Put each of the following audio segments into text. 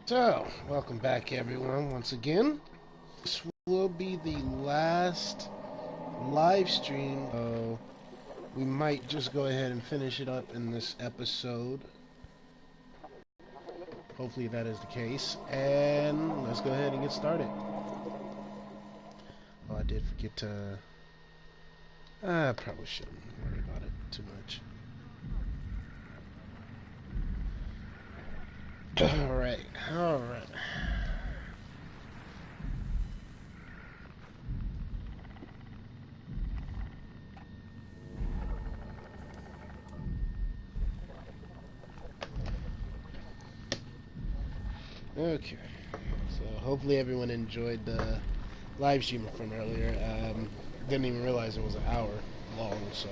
So, welcome back everyone once again. This will be the last live stream. So we might just go ahead and finish it up in this episode. Hopefully that is the case. And let's go ahead and get started. Oh, I did forget to... I probably shouldn't worry about it too much. Alright. Okay, so hopefully everyone enjoyed the live stream from earlier. Didn't even realize it was an hour long, so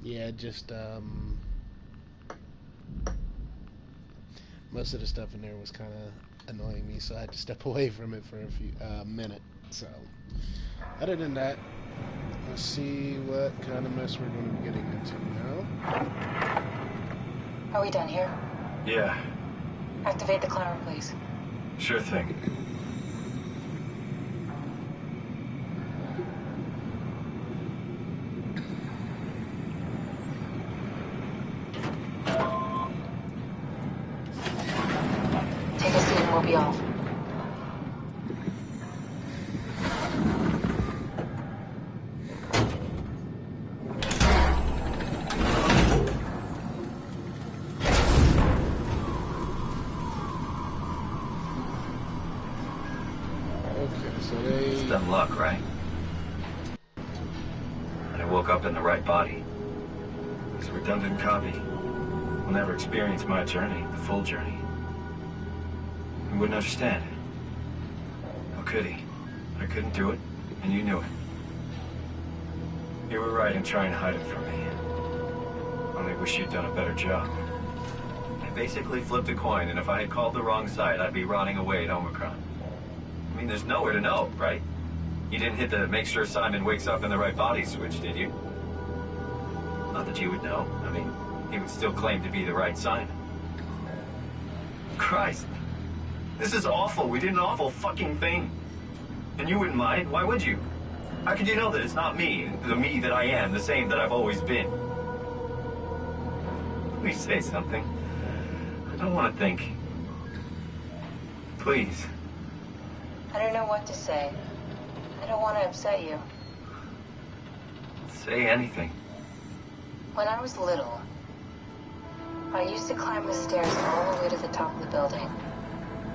yeah, just most of the stuff in there was kind of annoying me, so I had to step away from it for a few minute. So other than that, let's see what kind of mess we're going to be getting into now. Are we done here? Yeah. Activate the climber, please. Sure thing. Take a seat and we'll be off. It's dumb luck, right? And I woke up in the right body. This redundant copy will never experience my journey, the full journey. He wouldn't understand. How could he? I couldn't do it, and you knew it. You were right in trying to hide it from me. Only wish you'd done a better job. I basically flipped a coin, and if I had called the wrong side, I'd be rotting away at Omicron. I mean, there's nowhere to know, right? You didn't hit the make sure Simon wakes up in the right body switch, did you? Not that you would know. I mean, he would still claim to be the right Simon. Christ. This is awful. We did an awful fucking thing. And you wouldn't mind. Why would you? How could you know that it's not me, the me that I am, the same that I've always been? Please say something. I don't want to think. Please. I don't know what to say. I don't want to upset you. Say anything. When I was little, I used to climb the stairs all the way to the top of the building.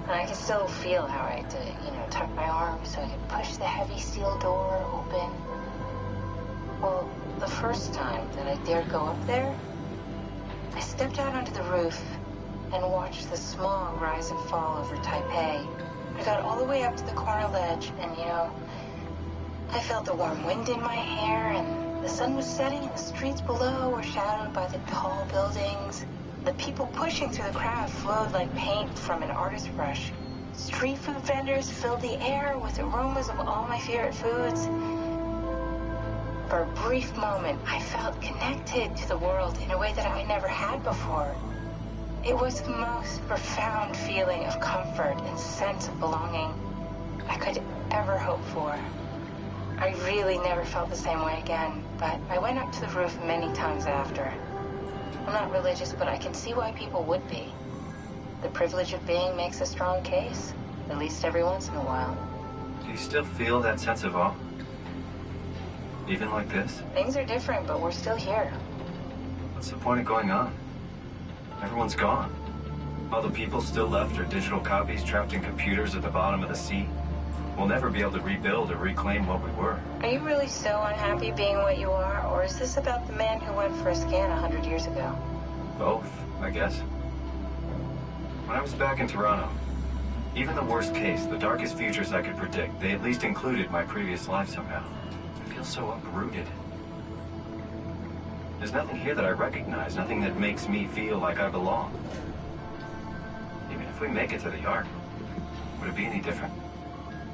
And I could still feel how I had to, tuck my arms so I could push the heavy steel door open. Well, the first time that I dared go up there, I stepped out onto the roof and watched the smog rise and fall over Taipei. I got all the way up to the corner ledge, and I felt the warm wind in my hair, and the sun was setting, and the streets below were shadowed by the tall buildings. The people pushing through the crowd flowed like paint from an artist's brush. Street food vendors filled the air with aromas of all my favorite foods. For a brief moment, I felt connected to the world in a way that I never had before. It was the most profound feeling of comfort and sense of belonging I could ever hope for. I really never felt the same way again, but I went up to the roof many times after. I'm not religious, but I can see why people would be. The privilege of being makes a strong case, at least every once in a while. Do you still feel that sense of awe? Even like this? Things are different, but we're still here. What's the point of going on? Everyone's gone. All the people still left are digital copies trapped in computers at the bottom of the sea. We'll never be able to rebuild or reclaim what we were. Are you really so unhappy being what you are, or is this about the man who went for a scan 100 years ago? Both, I guess. When I was back in Toronto, even the worst case, the darkest futures I could predict, they at least included my previous life somehow. I feel so uprooted. There's nothing here that I recognize, nothing that makes me feel like I belong. Even if we make it to the Ark, would it be any different?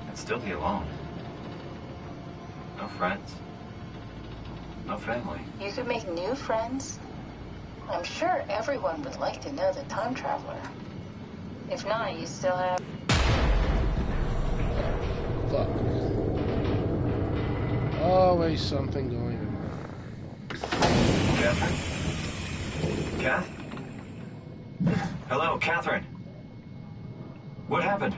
I'd still be alone. No friends. No family. You could make new friends. I'm sure everyone would like to know the time traveler. If not, you still have... Fuck. Always something going on. Catherine? Kath? Hello, Catherine. What happened?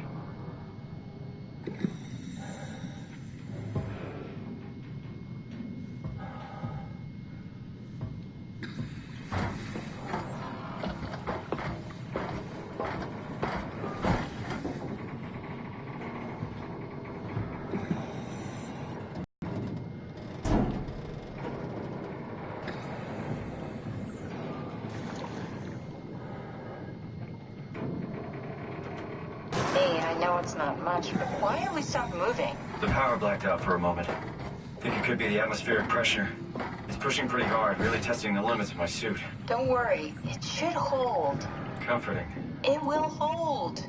Hey, I know it's not much, but why have we stopped moving? The power blacked out for a moment. Think it could be the atmospheric pressure. It's pushing pretty hard, really testing the limits of my suit. Don't worry, it should hold. Comforting. It will hold.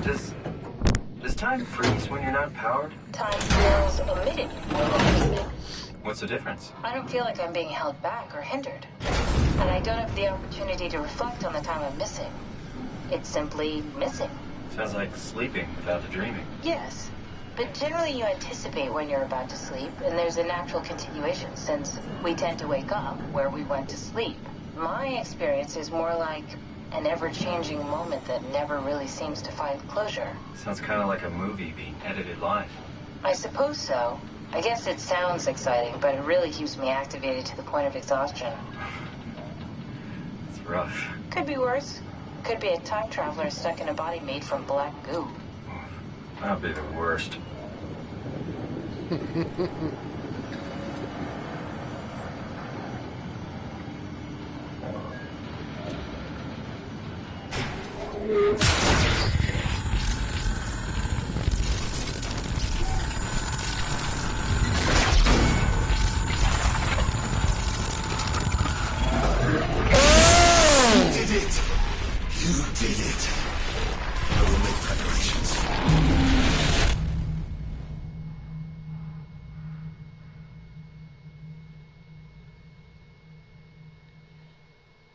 Does time freeze when you're not powered? Time feels omitted. What's the difference? I don't feel like I'm being held back or hindered. And I don't have the opportunity to reflect on the time I'm missing. It's simply missing. Sounds like sleeping without the dreaming. Yes. But generally you anticipate when you're about to sleep, and there's a natural continuation since we tend to wake up where we went to sleep. My experience is more like an ever-changing moment that never really seems to find closure. Sounds kind of like a movie being edited live. I suppose so. I guess it sounds exciting, but it really keeps me activated to the point of exhaustion. It's rough. Could be worse. Could be a time traveler stuck in a body made from black goo. That'd be the worst.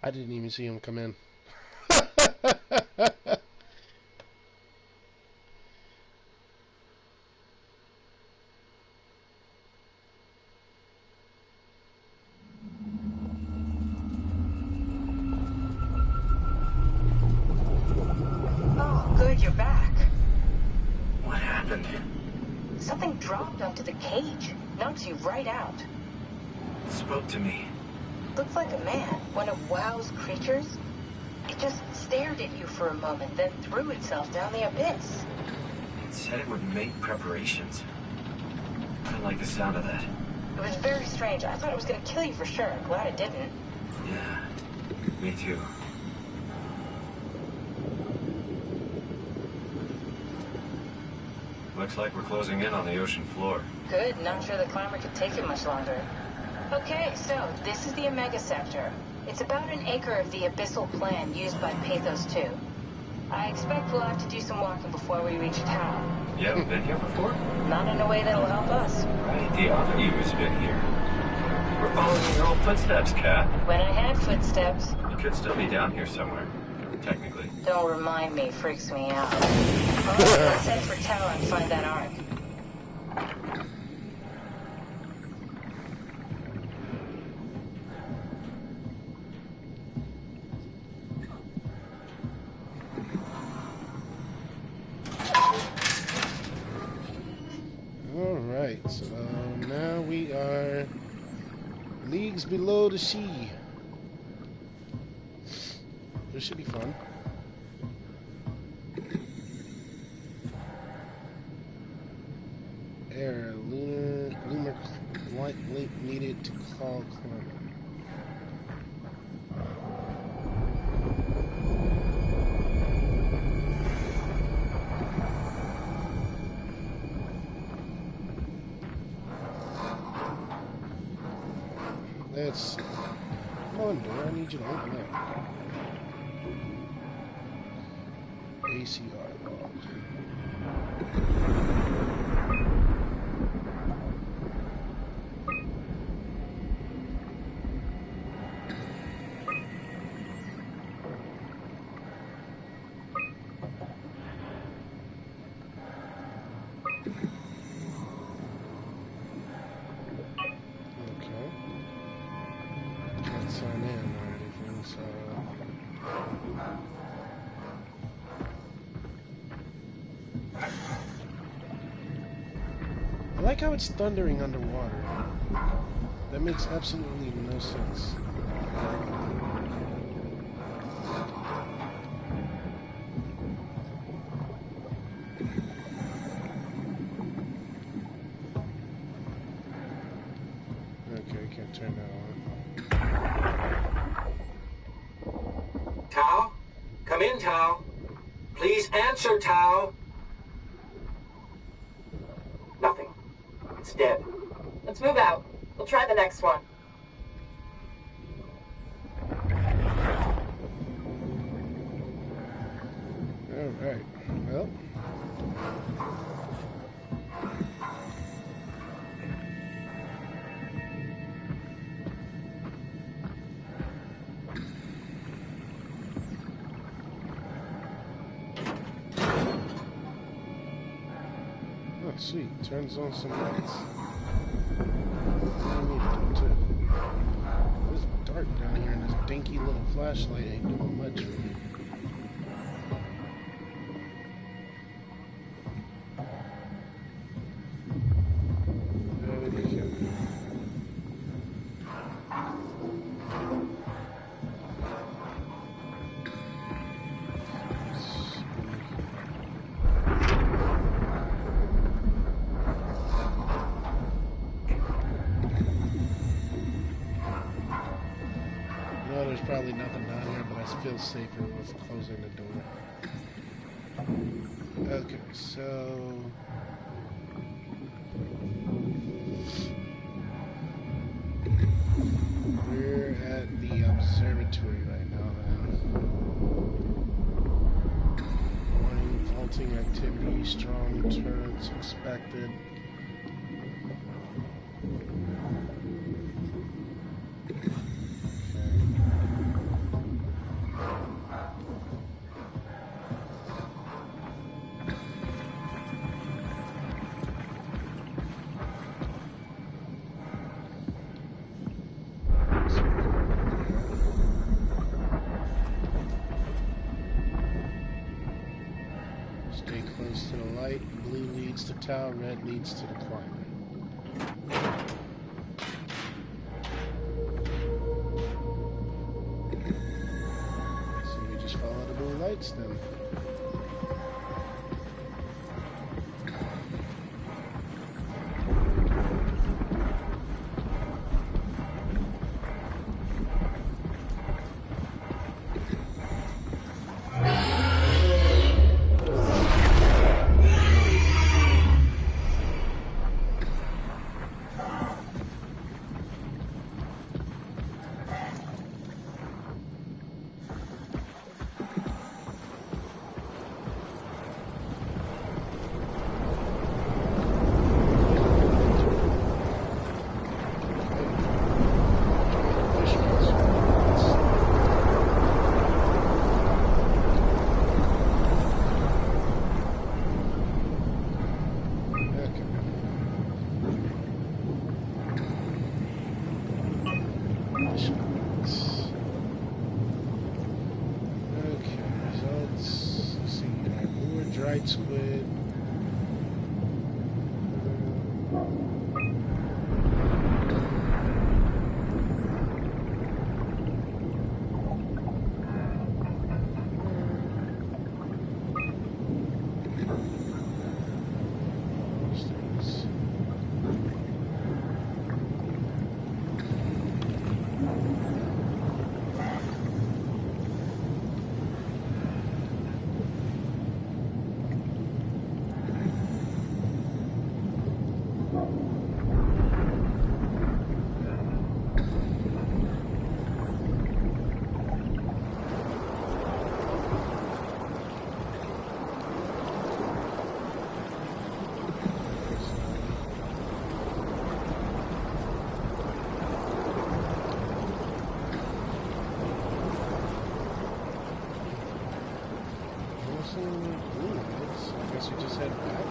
I didn't even see him come in. Oh, good, you're back. What happened? Something dropped onto the cage. Knocks you right out. It spoke to me. Looked like a man, one of WoW's creatures. It just stared at you for a moment, then threw itself down the abyss. It said it would make preparations. I don't like the sound of that. It was very strange. I thought it was going to kill you for sure. Glad it didn't. Yeah, me too. Looks like we're closing in on the ocean floor. Good. Not sure the climber could take it much longer. Okay, so this is the Omega Sector. It's about an acre of the abyssal plan used by Pathos 2. I expect we'll have to do some walking before we reach town. You haven't been here before? Not in a way that'll help us. Right, the other you's been here. We're following your old footsteps, Kat. When I had footsteps. You could still be down here somewhere, technically. Don't remind me, freaks me out. Alright, let's head for tower and find that ark. Alright, so now we are leagues below the sea. This should be fun. Air, lunar light link needed to call climber. Let's see. Come on, door. I need you to open up. ACR log. I like how it's thundering underwater. That makes absolutely no sense. Okay, I can't turn that on. Tao? Come in, Tao. Please answer, Tao. Nothing. It's dead. Let's move out. We'll try the next one. Alright, well. Oh, sweet. Turns on some lights. I need to do too. It's dark down here, and this dinky little flashlight ain't doing much for me. There's probably nothing down here, but I feel safer with closing the door. Okay, so... we're at the observatory right now, then. Warning, faulting activity, strong turrets expected. Stay close to the light. Blue leads to Tau, red leads to the climber. So we just follow the blue lights then. Dried squid. I guess we just head back.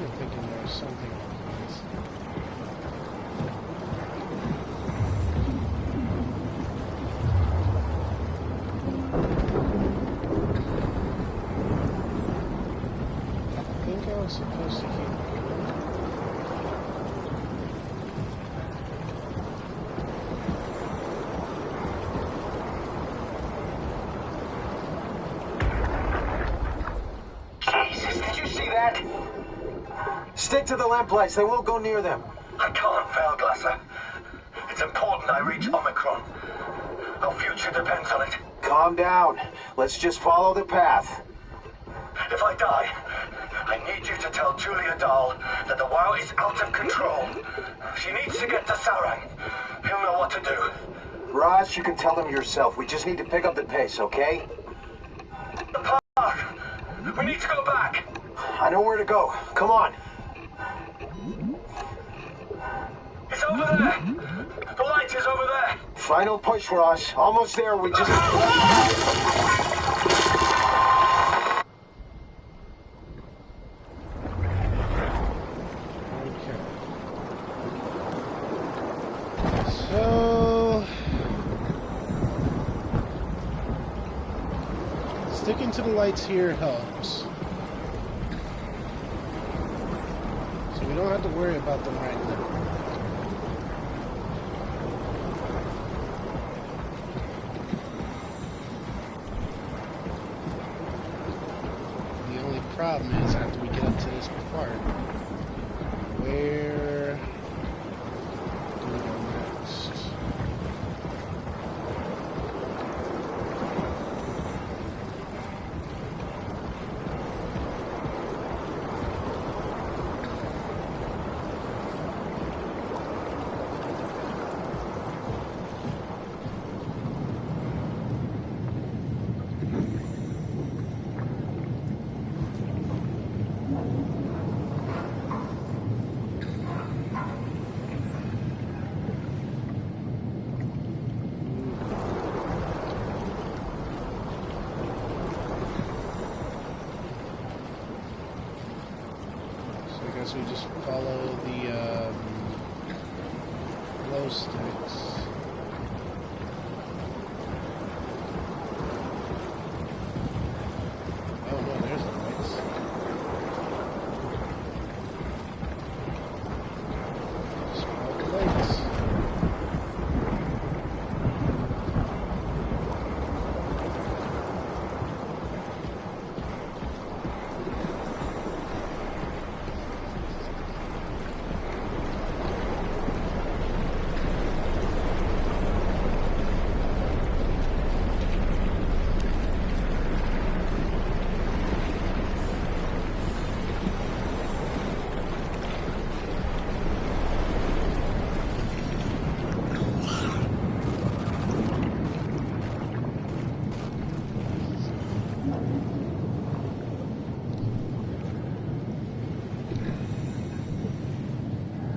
kind of thinking there's something like this. I think I was supposed to keep going. Jesus, did you see that? Stick to the lamplights. They won't go near them. I can't fail, Glasser. It's important I reach Omicron. Our future depends on it. Calm down. Let's just follow the path. If I die, I need you to tell Julia Dahl that the WoW is out of control. She needs to get to Sarang. He'll know what to do. Raj, you can tell them yourself. We just need to pick up the pace, okay? The path! We need to go back! I know where to go. Come on. It's over there! The light is over there! Final push, Raj. Almost there. We just... So, sticking to the lights here helps. So we don't have to worry about them right now. The only problem is after we get up to this part, where do we go next? I guess we just follow the glow sticks. Oh no, there's the lights. Just follow the lights.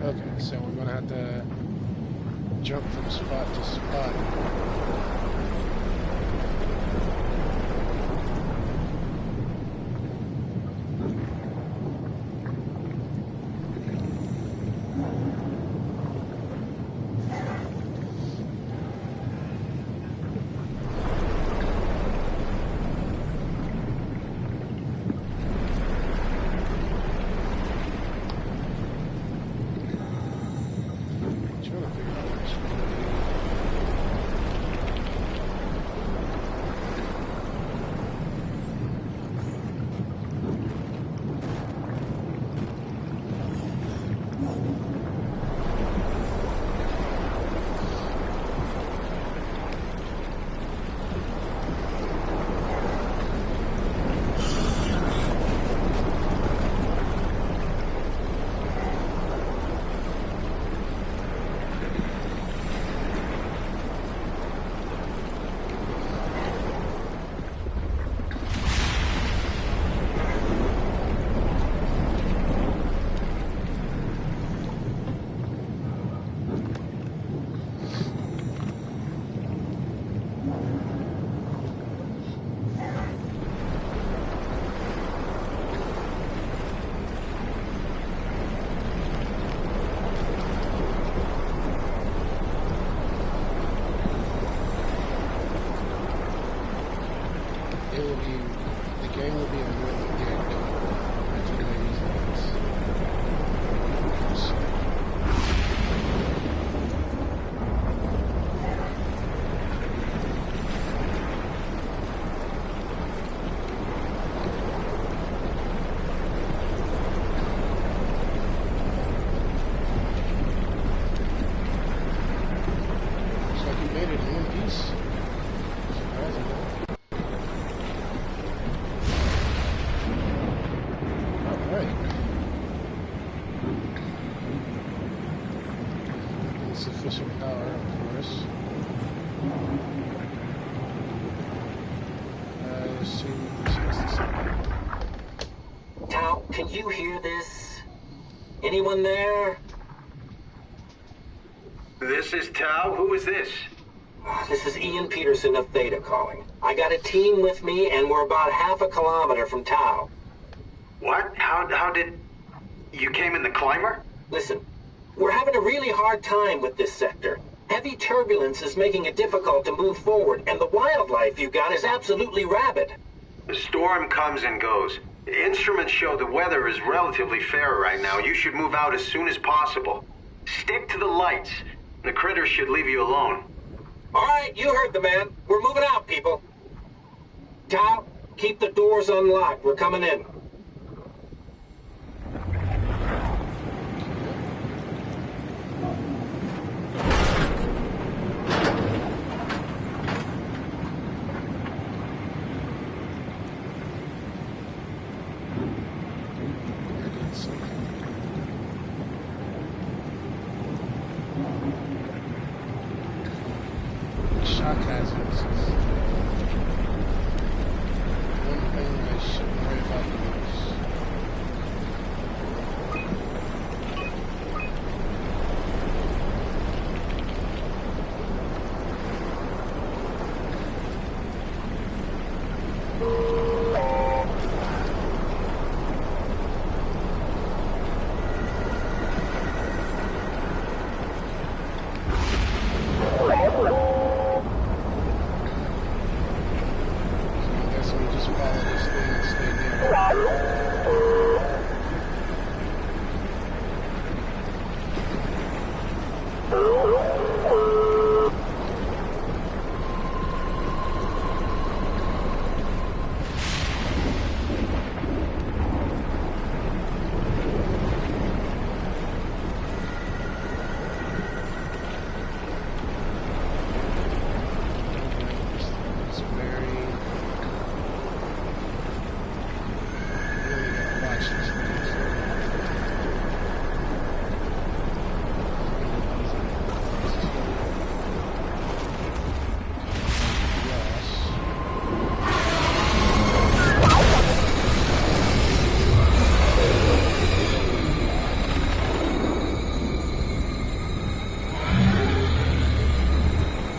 Okay, so we're gonna have to jump from spot to spot. Trying to figure out which one. game will be a worth of game. I do know these things. Looks like you made it in one piece. Surprisingly. Alright. Insufficient power, of course. I assume this has to say. Tao, can you hear this? Anyone there? This is Tao. Who is this? This is Ian Peterson of Theta calling. I got a team with me, and we're about half a kilometer from Tao. What? How did... You came in the climber? Listen, we're having a really hard time with this sector. Heavy turbulence is making it difficult to move forward, and the wildlife you got is absolutely rabid. The storm comes and goes. Instruments show the weather is relatively fair right now. You should move out as soon as possible. Stick to the lights. The critters should leave you alone. All right, you heard the man. We're moving out, people. Tao, keep the doors unlocked. We're coming in. I did something. Shock hazards is one thing I shouldn't worry about the most. So I guess we just follow this thing and stay near it. It's very... Really gotta watch this thing.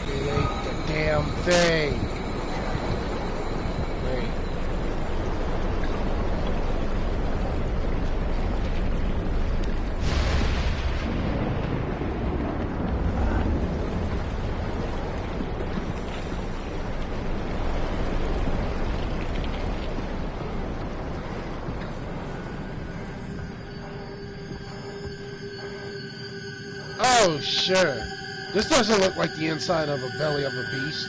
It ain't the damn thing. Wait. Oh, sure. This doesn't look like the inside of a belly of a beast.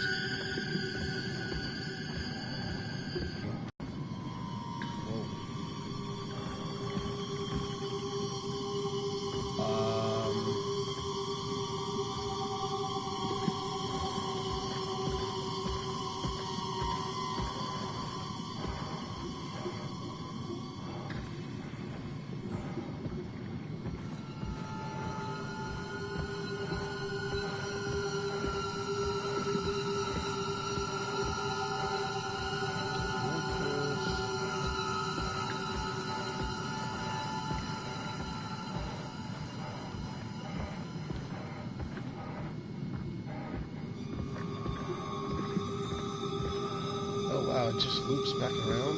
Oh wow, it just loops back around.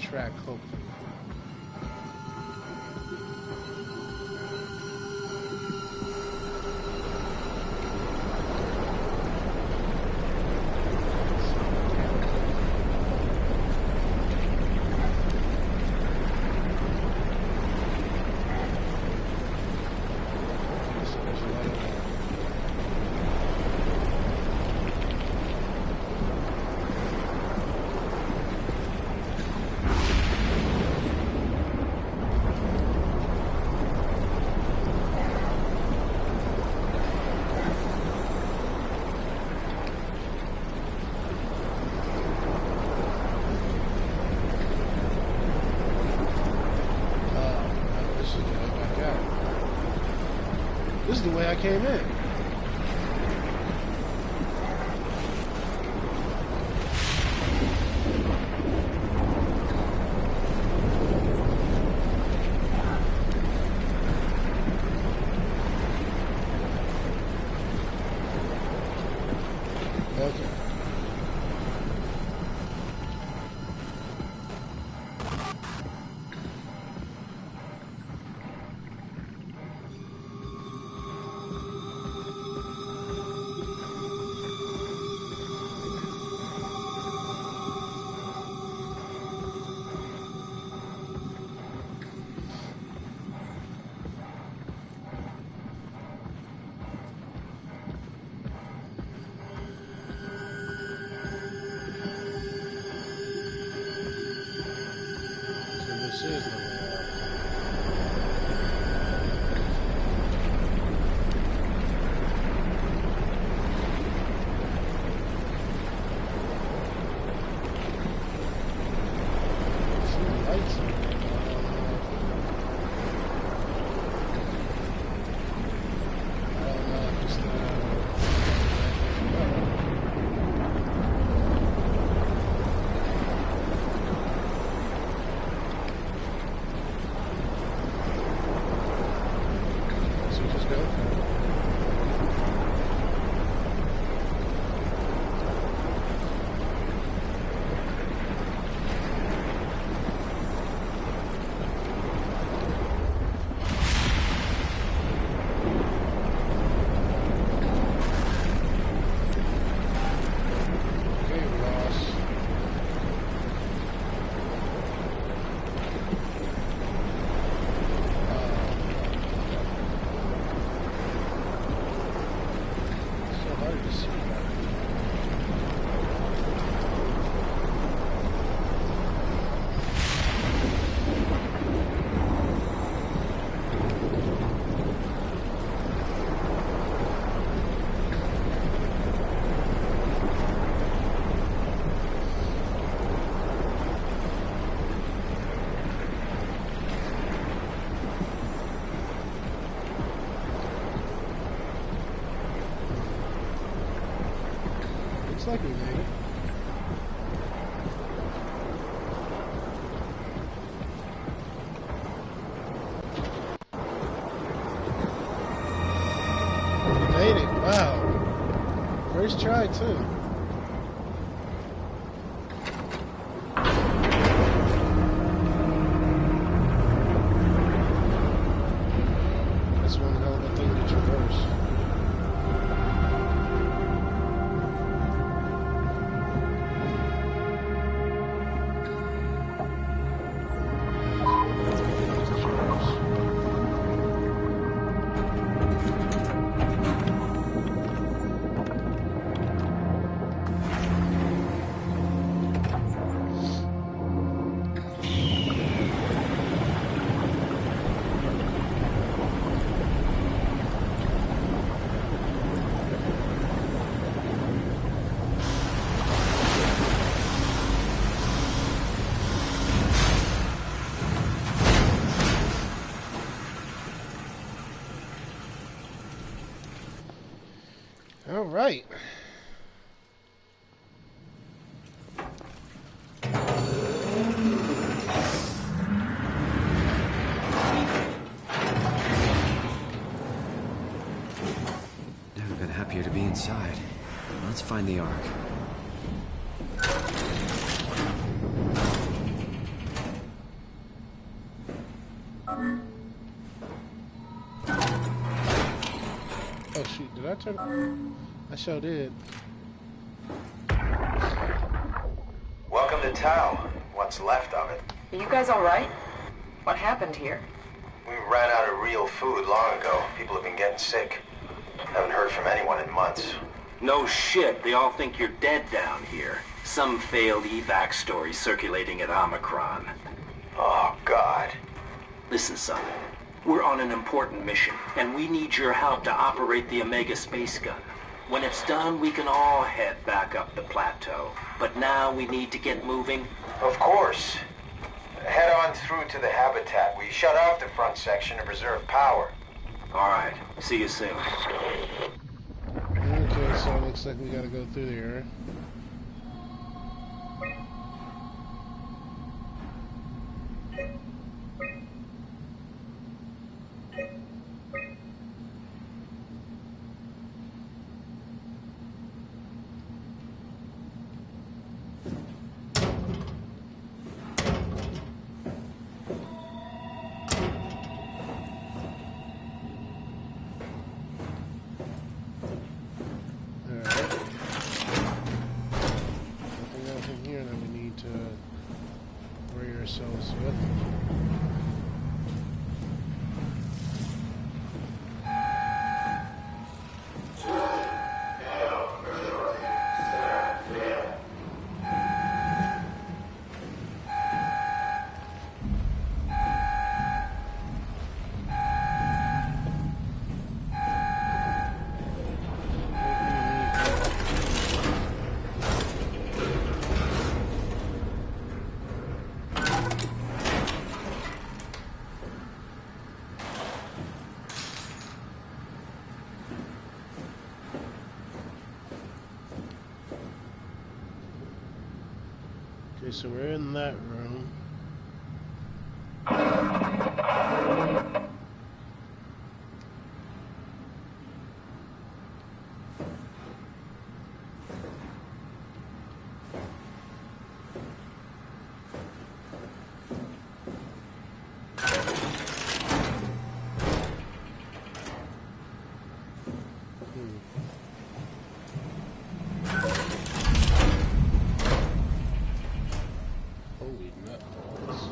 track, hopefully. This is the way I came in. Okay. This is the way out. Some lights in there. I don't know if it's so we just go. Okay, Ross. So hard to see that. Looks like we made it. We made it. Wow. First try, too. That's one hell of a thing to traverse. All right. Never been happier to be inside. Let's find the Ark. Oh shoot, did I turn? I sure did. Welcome to Tau. What's left of it. Are you guys alright? What happened here? We ran out of real food long ago. People have been getting sick. Haven't heard from anyone in months. No shit, they all think you're dead down here. Some failed evac story circulating at Omicron. Oh, God. Listen, son. We're on an important mission, and we need your help to operate the Omega space gun. When it's done, we can all head back up the plateau. But now we need to get moving. Of course. Head on through to the habitat. We shut off the front section to preserve power. All right. See you soon. Okay, so it looks like we gotta go through there. Okay, so we're in that room. Holy nutballs.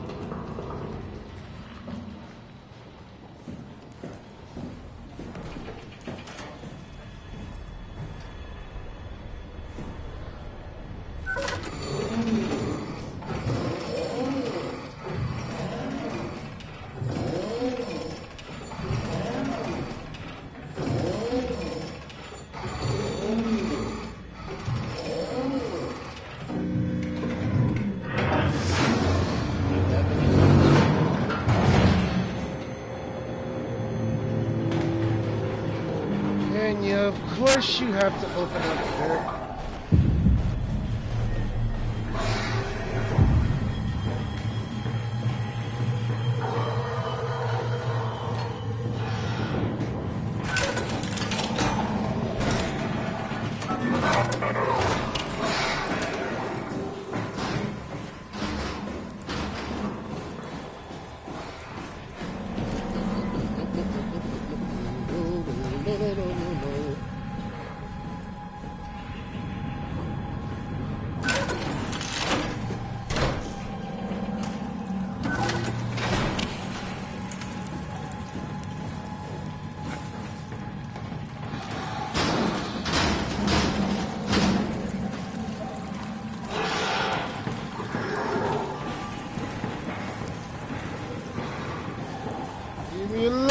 And yeah, of course you have to open up there. Leave me alone!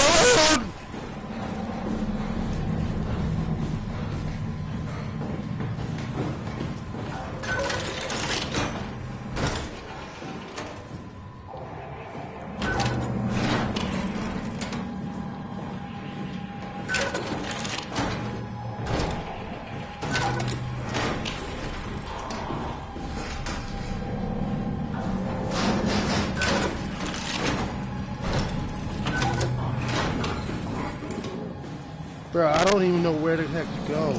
Bro, I don't even know where the heck to go.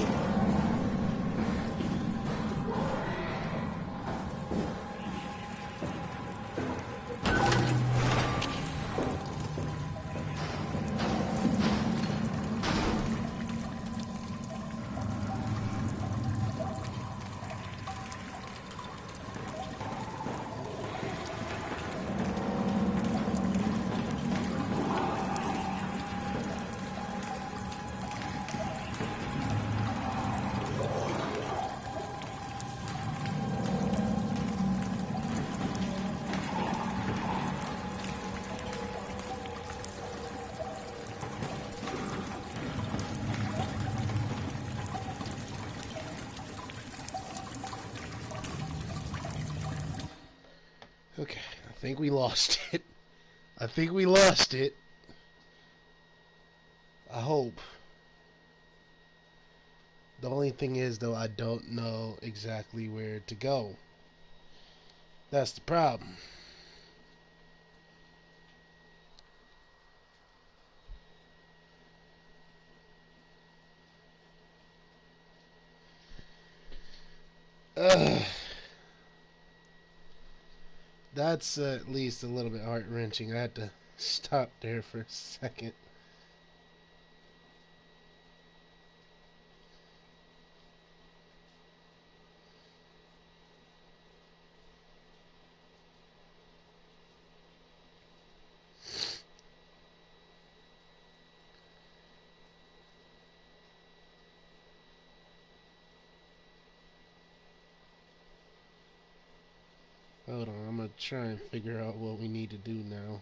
think we lost it. I think we lost it. I hope. The only thing is, though, I don't know exactly where to go. That's the problem. Ugh. That's at least a little bit heart-wrenching. I had to stop there for a second. Hold on, I'm gonna try and figure out what we need to do now.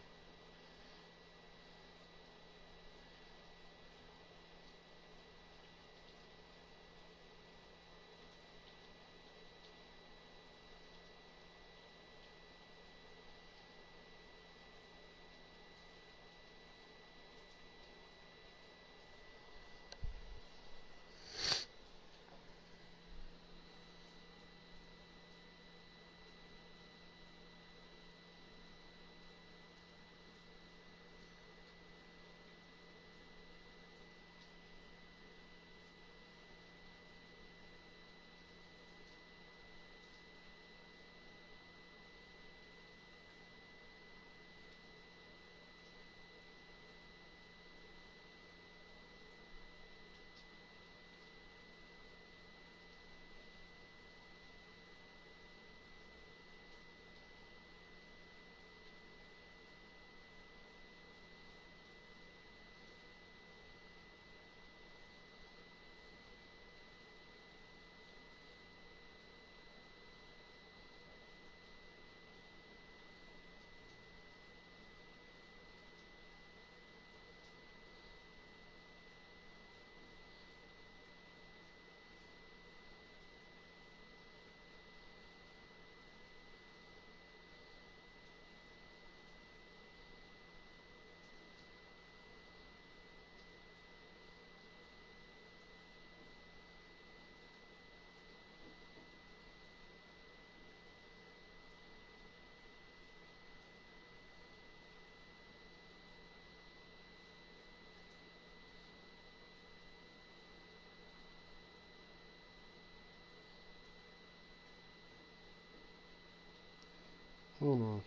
Hold on.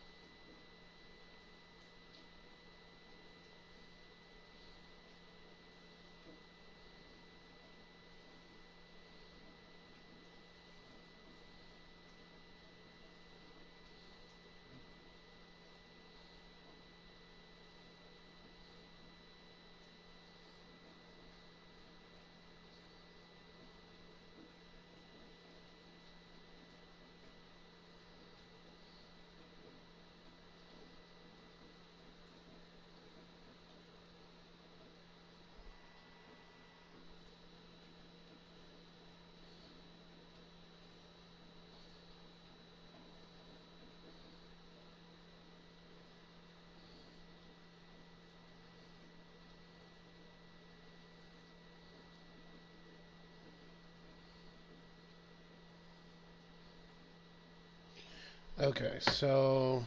Okay, so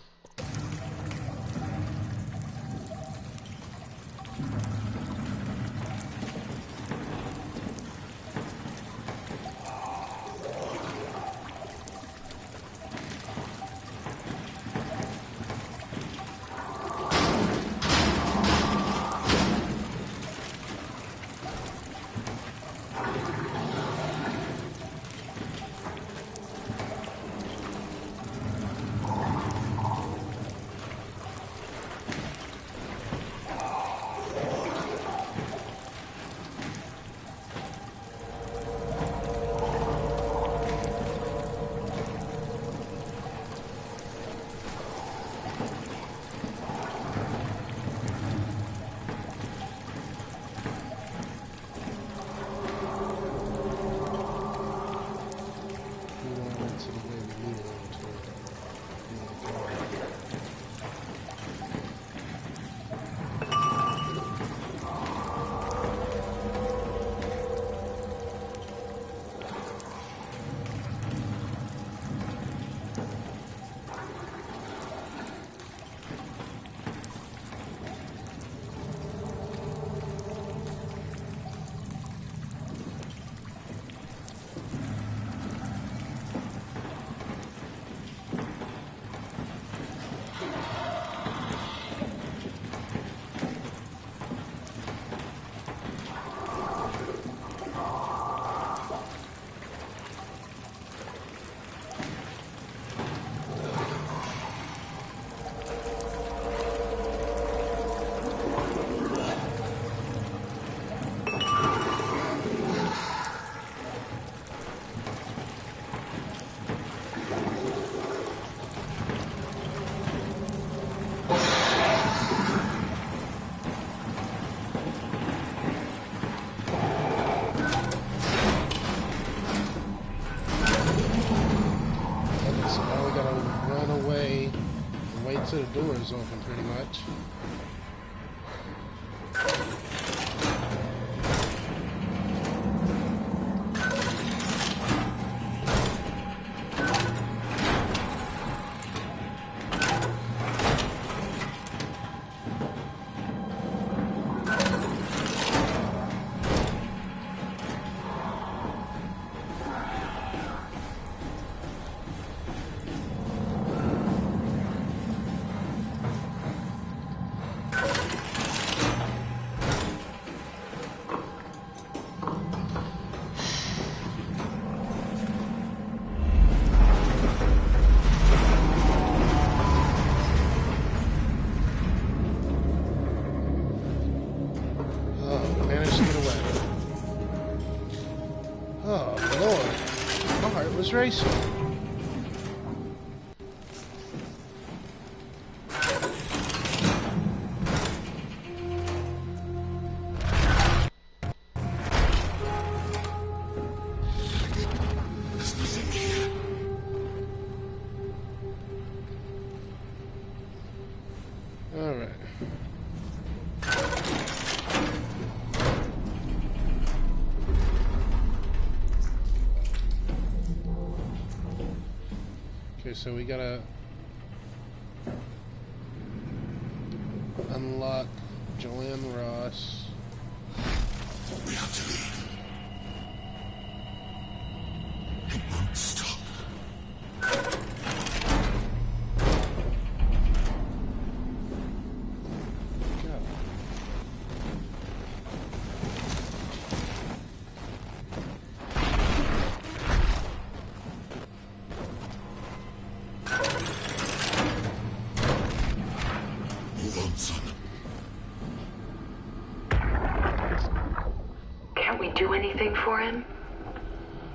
So the door is open pretty much. Racing. All right. Okay, so we gotta unlock Joanne Ross. We have to leave. It won't stop. Do anything for him?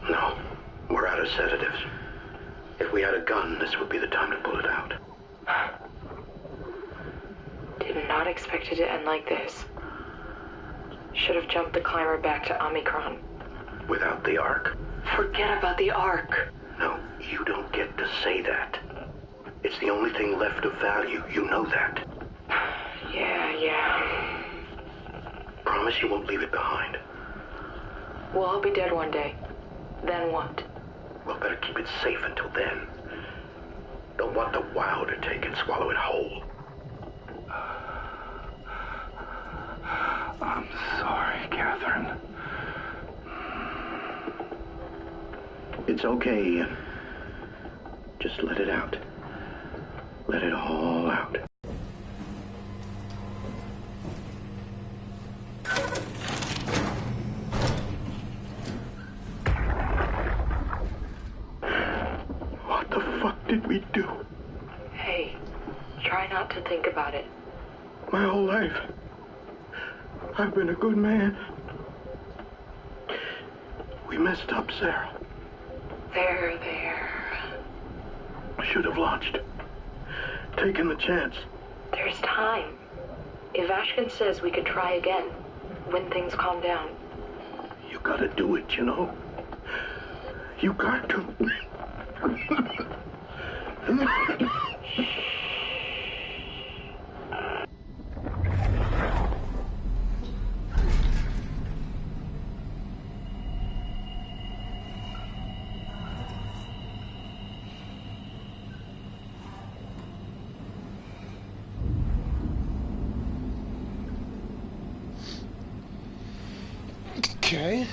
No. We're out of sedatives. If we had a gun, this would be the time to pull it out. Did not expect it to end like this. Should have jumped the climber back to Omicron. Without the Ark? Forget about the Ark. No, you don't get to say that. It's the only thing left of value. You know that. Yeah. Promise you won't leave it behind. Well, I'll be dead one day. Then what? Well, better keep it safe until then. Don't want the Wow to take and swallow it whole. I'm sorry, Catherine. It's okay. Just let it out. Let it all out. What the fuck did we do? Hey, try not to think about it. My whole life, I've been a good man. We messed up, Sarah. There. I should have launched. Taken the chance. There's time. If Ashkin says we could try again, when things calm down. You gotta do it, you know? You got to. Okay.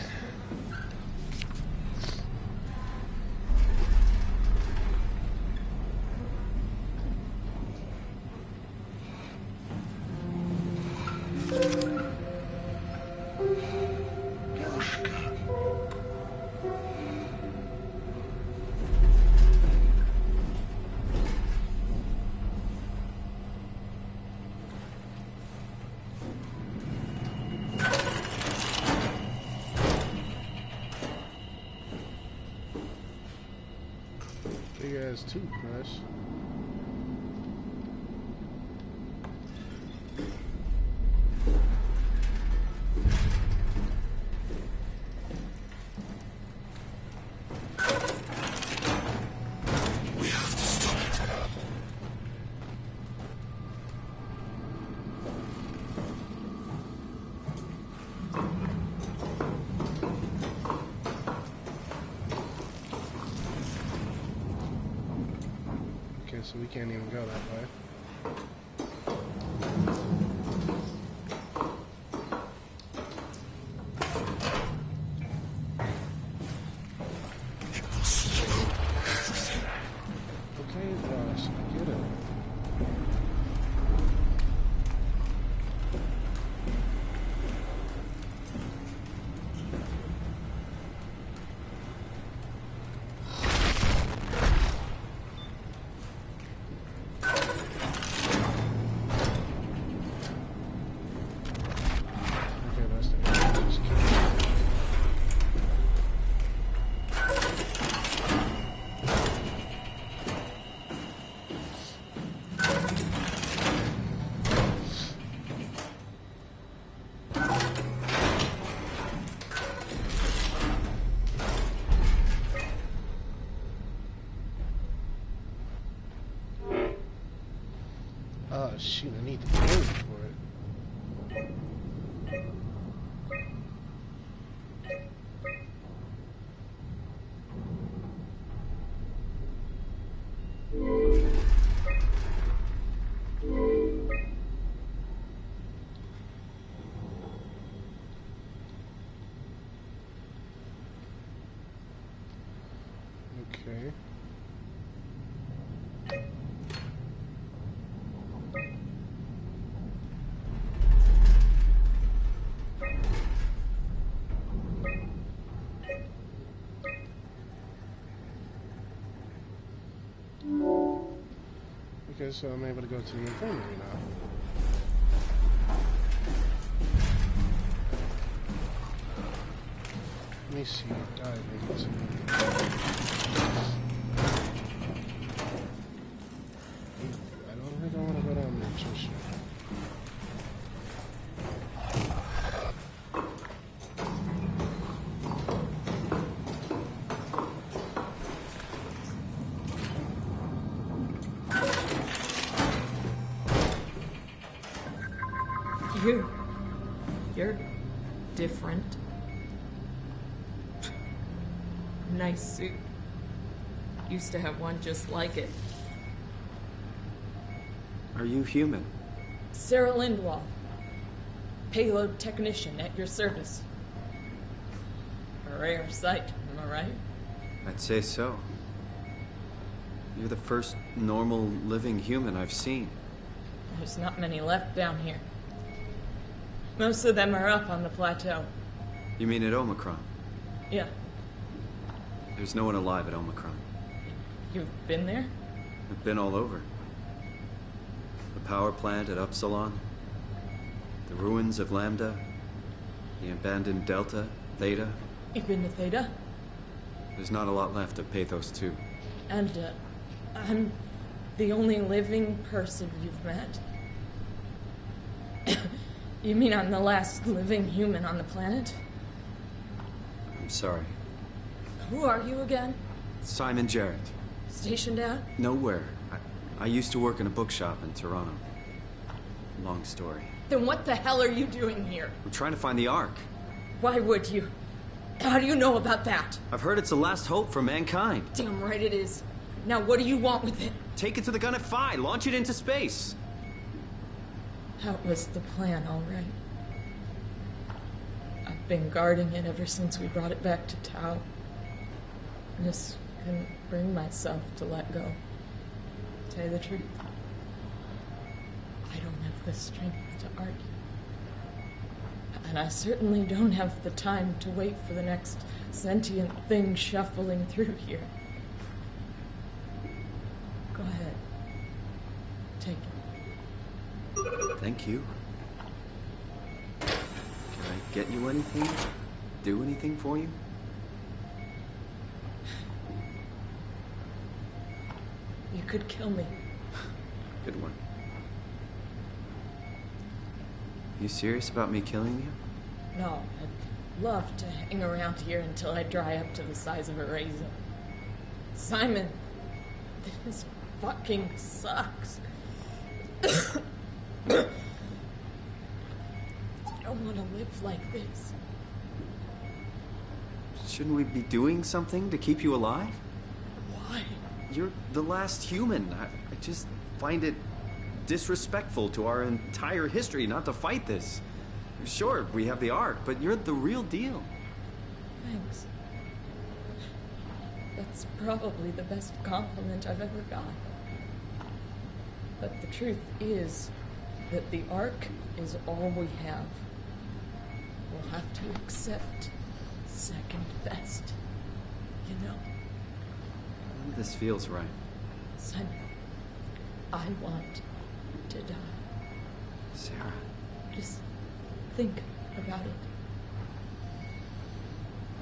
Big ass toothbrush. We have to stop it. so we can't even go that way. Okay, boss, I get it. Okay, that's the end. Just kill it. Oh shoot, I need the code for it. Okay. Okay, so I'm able to go to the infirmary now. Let me see, dive into... I don't think I want to go down there just yet. You're different. Nice suit. Used to have one just like it. Are you human? Sarah Lindwall, payload technician at your service. A rare sight, am I right? I'd say so. You're the first normal living human I've seen. There's not many left down here. Most of them are up on the plateau. You mean at Omicron? Yeah. There's no one alive at Omicron. You've been there? I've been all over. The power plant at Upsilon, the ruins of Lambda, the abandoned Delta, Theta. You've been to Theta? There's not a lot left of Pathos 2. And, I'm the only living person you've met? You mean I'm the last living human on the planet? I'm sorry. Who are you again? Simon Jarrett. Stationed out? Nowhere. I used to work in a bookshop in Toronto. Long story. Then what the hell are you doing here? We're trying to find the Ark. Why would you? How do you know about that? I've heard it's the last hope for mankind. Damn right it is. Now what do you want with it? Take it to the gun at Phi. Launch it into space. That was the plan, all right. I've been guarding it ever since we brought it back to Tau. I just couldn't bring myself to let go. To tell you the truth, I don't have the strength to argue. And I certainly don't have the time to wait for the next sentient thing shuffling through here. Go ahead. Take it. Thank you. Can I get you anything? Do anything for you? You could kill me. Good one. You serious about me killing you? No, I'd love to hang around here until I dry up to the size of a raisin. Simon, this fucking sucks. I don't want to live like this. Shouldn't we be doing something to keep you alive? Why? You're the last human. I just find it disrespectful to our entire history not to fight this. Sure, we have the Ark, but you're the real deal. Thanks. That's probably the best compliment I've ever got. But the truth is that the Ark is all we have. We'll have to accept second best. You know? None of this feels right. Simon, I want to die. Sarah. Just think about it.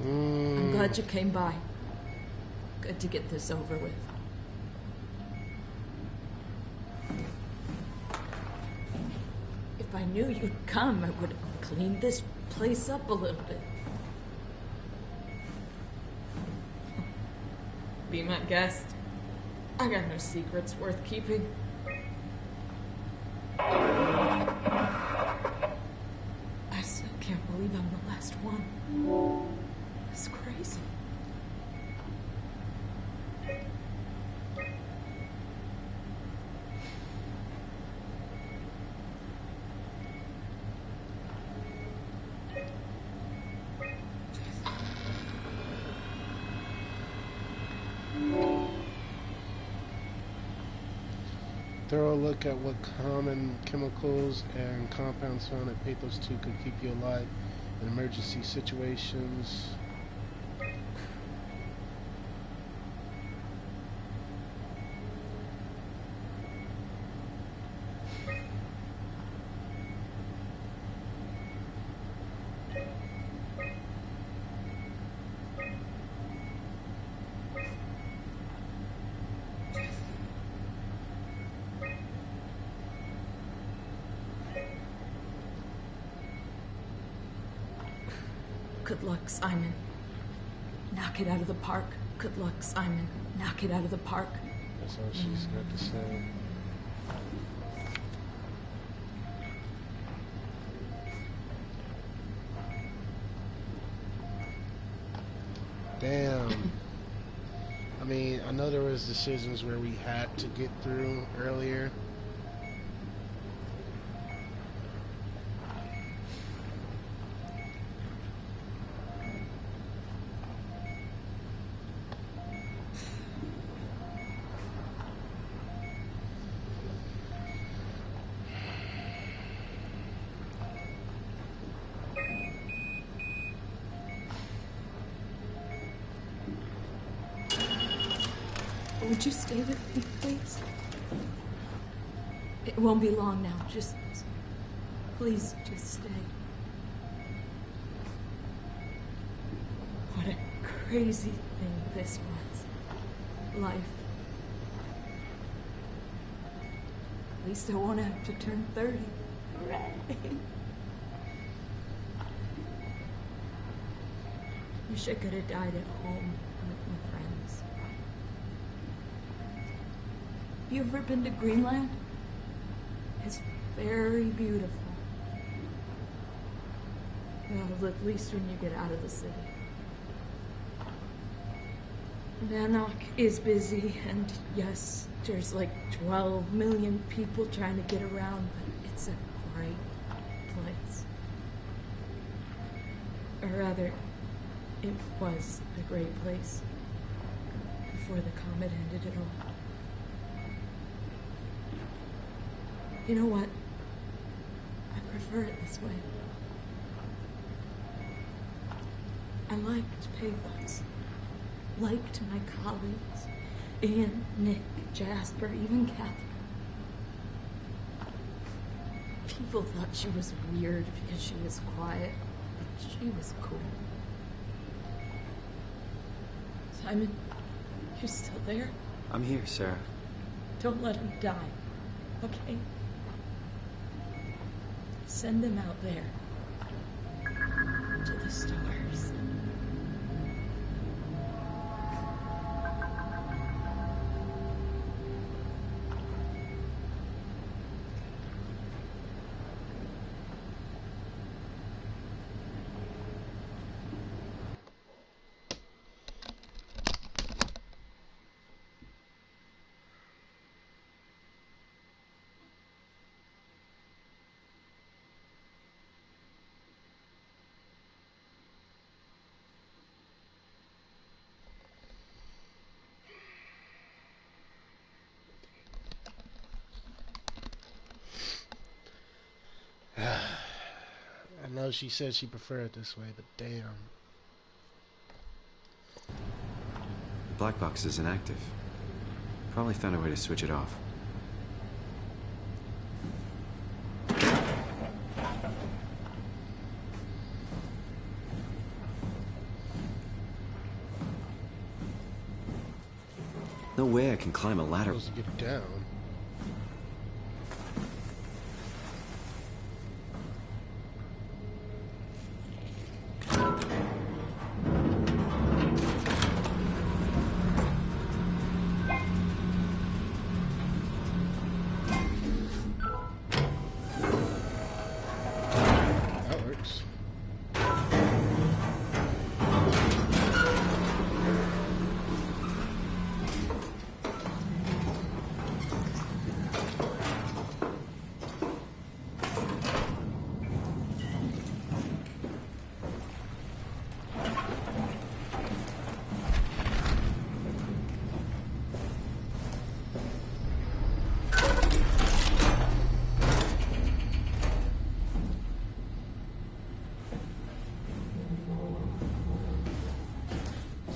I'm glad you came by. Good to get this over with. If I knew you'd come, I would have cleaned this place up a little bit. Be my guest. I got no secrets worth keeping. I still can't believe I'm the last one. It's crazy. Thorough look at what common chemicals and compounds found at Pathos 2 could keep you alive in emergency situations. Good luck, Simon. Knock it out of the park. Good luck, Simon. Knock it out of the park. That's all she's got to say. Damn. I mean, I know there was decisions where we had to get through earlier. Would you stay with me, please? It won't be long now. Please, just stay. What a crazy thing this was. Life. At least I won't have to turn 30. Hooray. Wish I could have died at home with my friends. You ever been to Greenland? It's very beautiful. Well, at least when you get out of the city. Nanok is busy, and yes, there's like 12 million people trying to get around, but it's a great place. Or rather, it was a great place before the comet ended it all. You know what? I prefer it this way. I liked Pathos. Liked my colleagues. Ian, Nick, Jasper, even Catherine. People thought she was weird because she was quiet, but she was cool. Simon, you still there? I'm here, Sarah. Don't let him die, okay? Send them out there. To the stars. know she said she preferred it this way, but damn. The black box is inactive. Probably found a way to switch it off. No way I can climb a ladder. Supposed to get down. That works.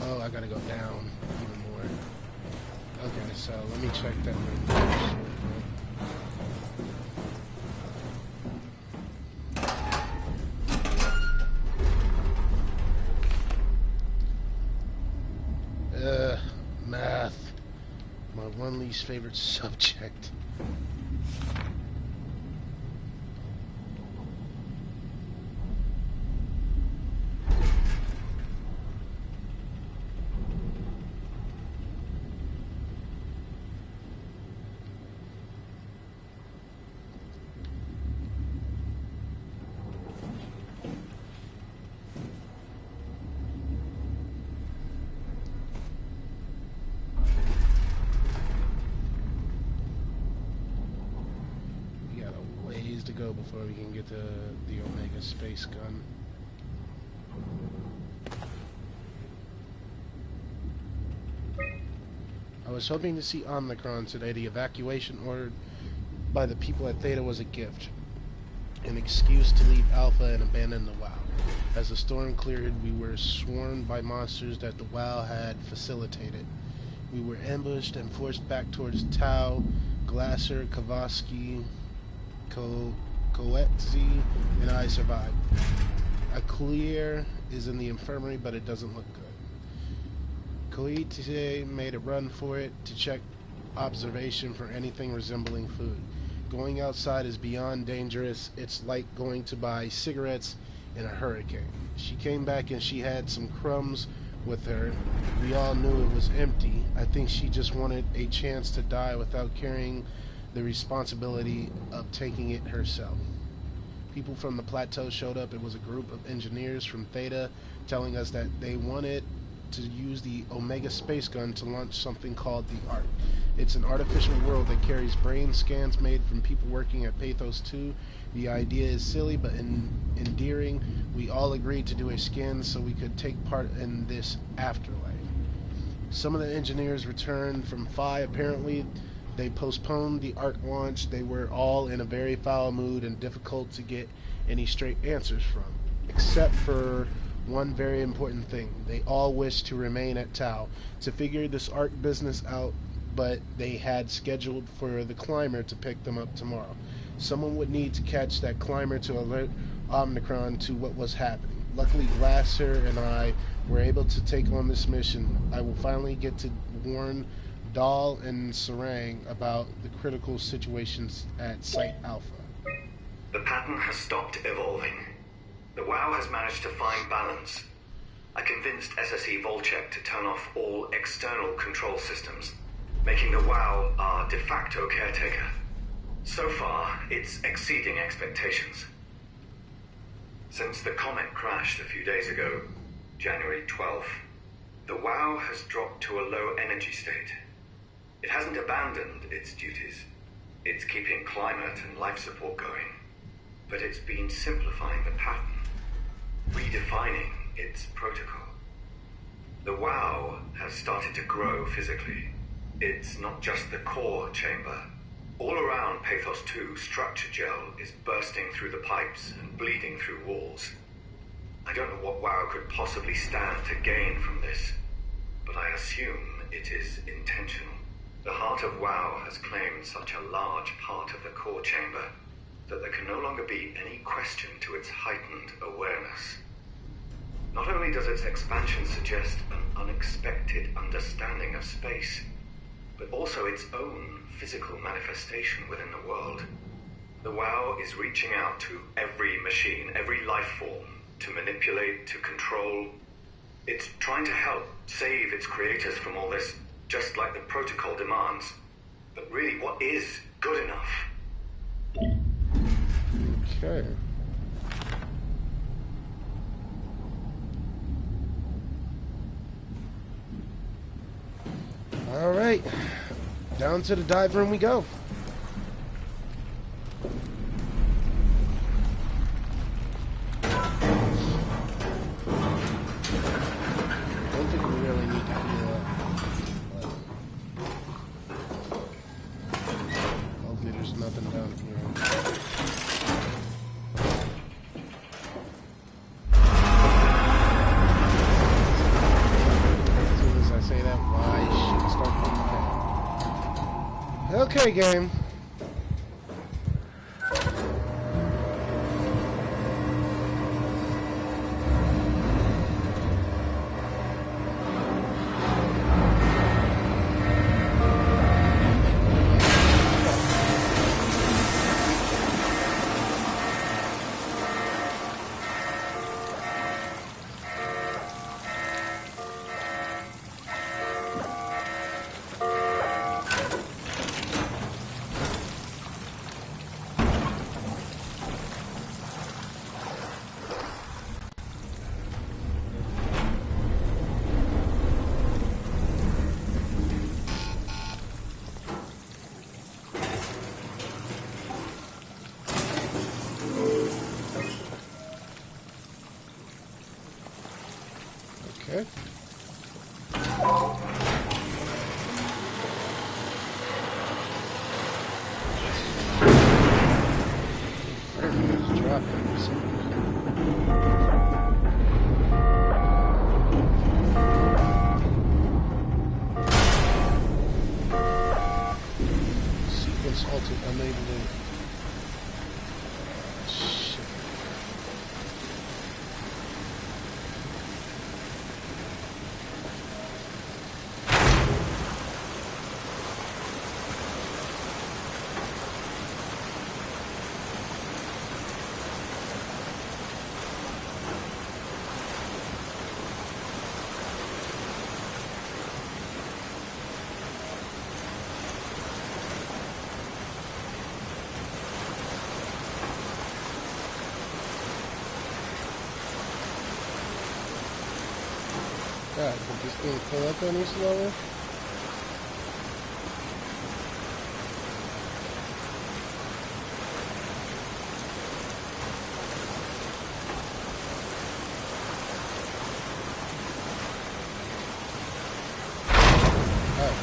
Oh, I gotta go down even more. Okay, so let me check that room first. Math. My one least favorite subject. We got a ways to go before we can get to the Omega space gun. I was hoping to see Omicron today. The evacuation ordered by the people at Theta was a gift. An excuse to leave Alpha and abandon the WoW. As the storm cleared, we were swarmed by monsters that the WoW had facilitated. We were ambushed and forced back towards Tau, Glasser, Kavaski, Coetzi, and I survived. A clear is in the infirmary, but it doesn't look good. Coetzi made a run for it to check observation for anything resembling food. Going outside is beyond dangerous. It's like going to buy cigarettes in a hurricane. She came back and she had some crumbs with her. We all knew it was empty. I think she just wanted a chance to die without carrying the responsibility of taking it herself. People from the plateau showed up. It was a group of engineers from Theta telling us that they wanted to use the Omega space gun to launch something called the Ark. It's an artificial world that carries brain scans made from people working at Pathos 2. The idea is silly but endearing. We all agreed to do a scan so we could take part in this afterlife. Some of the engineers returned from Phi. Apparently, they postponed the Ark launch. They were all in a very foul mood and difficult to get any straight answers from, except for one very important thing. They all wished to remain at Tau to figure this Ark business out, but they had scheduled for the climber to pick them up tomorrow. Someone would need to catch that climber to alert Omicron to what was happening. Luckily, Glasser and I were able to take on this mission. I will finally get to warn Dahl and Sarang about the critical situations at Site Alpha. The pattern has stopped evolving. The WoW has managed to find balance. I convinced SSE Volchek to turn off all external control systems, making the WoW our de facto caretaker. So far, it's exceeding expectations. Since the comet crashed a few days ago, January 12th, the WoW has dropped to a low energy state. It hasn't abandoned its duties. It's keeping climate and life support going. But it's been simplifying the pattern, redefining its protocol. The WoW has started to grow physically. It's not just the core chamber. All around Pathos 2, structure gel is bursting through the pipes and bleeding through walls. I don't know what WoW could possibly stand to gain from this, but I assume it is intentional. The heart of WoW has claimed such a large part of the core chamber that there can no longer be any question to its heightened awareness. Not only does its expansion suggest an unexpected understanding of space, but also its own physical manifestation within the world. The WoW is reaching out to every machine, every life form, to manipulate, to control. It's trying to help save its creators from all this, just like the protocol demands. But really, what is good enough? Okay. All right. Down to the dive room we go. Don't think we really need to do that. Hopefully there's nothing down here. As soon as I say that, why shit start coming down? Okay, game. Okay. Everything's dropping. Sequence altered, unable to. Shit. God, did this thing pull up any slower? Oh.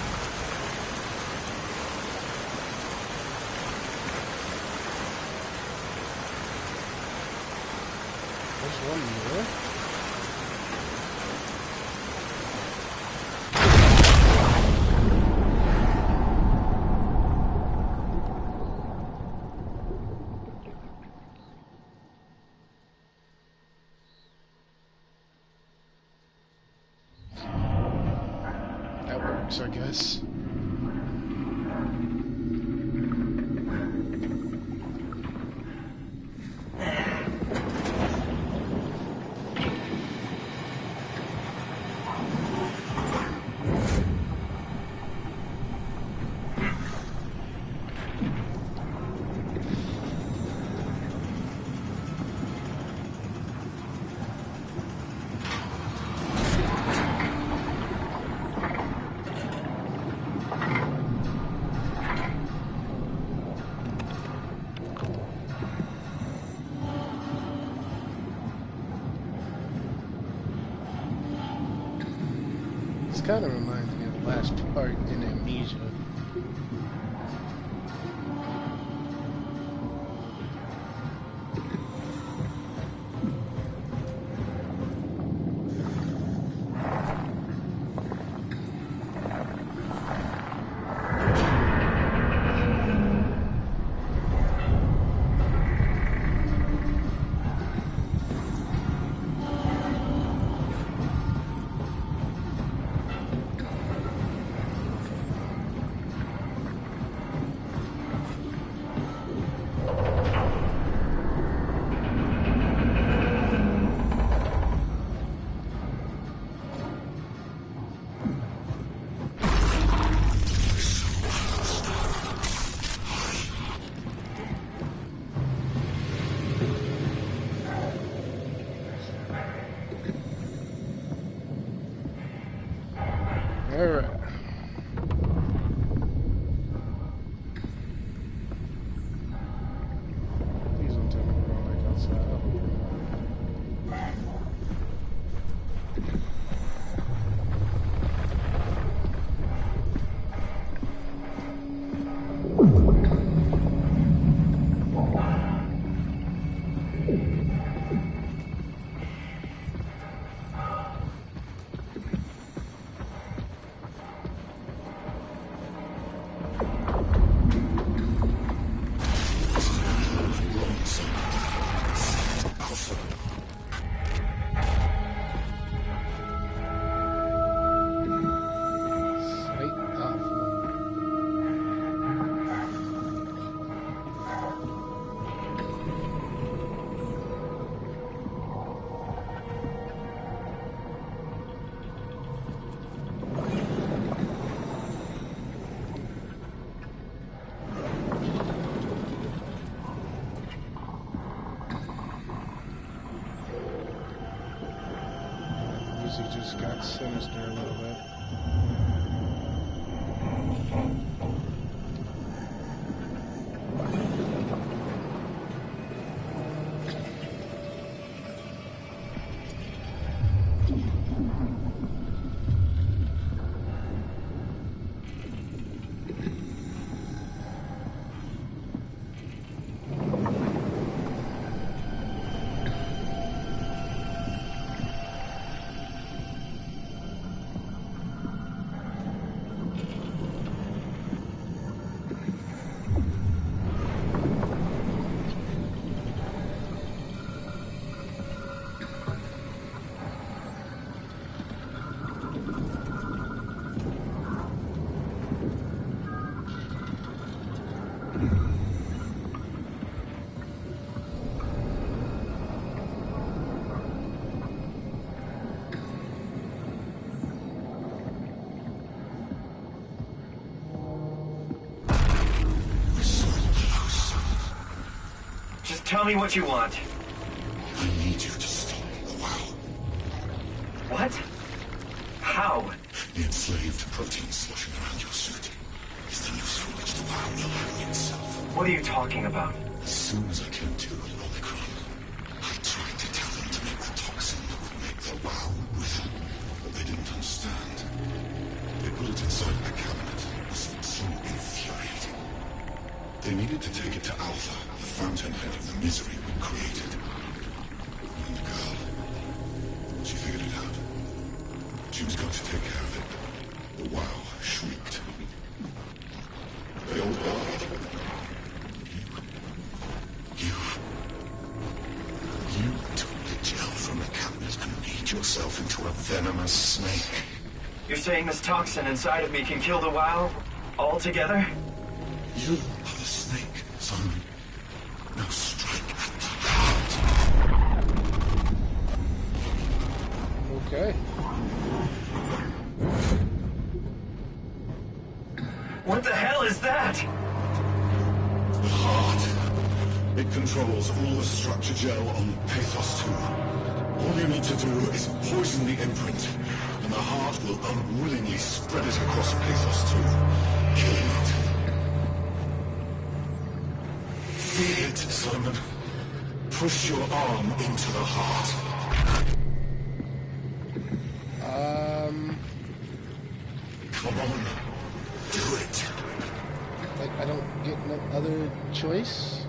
There's one more. I guess. This kind of reminds me of the last part in Amnesia. Alright. Please don't tell me we're going back outside. I hope we're not. Music just got sinister a little bit. Tell me what you want. I need you to stop the WoW. What? How? The enslaved protein sloshing around your suit is the use for which the WoW will hang itself. What are you talking about? As soon as I came to in Omicron, I tried to tell them to make the toxin that would make the WoW wither, but they didn't understand. They put it inside a cabinet. It was so infuriating. They needed to take it to Alpha, the fountainhead of the misery we created. And the girl, she figured it out. She was going to take care of it. The WoW shrieked. They all died. You took the gel from the cabinet and made yourself into a venomous snake. You're saying this toxin inside of me can kill the WoW altogether? You are the snake, Simon. Now strike at the heart. Okay. What the hell is that? The heart. It controls all the structure gel on Pathos 2. All you need to do is poison the imprint, and the heart will unwillingly spread it across Pathos 2, killing it. Feel it, Simon. Push your arm into the heart. Come on. Do it. Like, I don't get no other choice?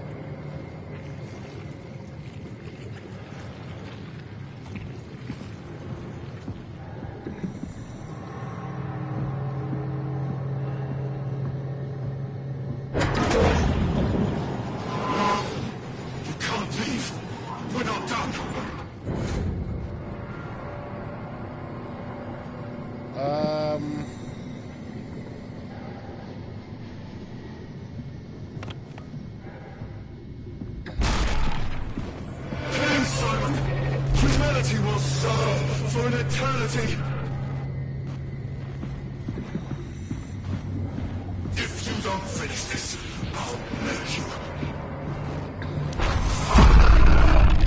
You can't leave. We're not done. Please, Simon. Humanity will suffer for an eternity. If you don't finish this, I'll make you.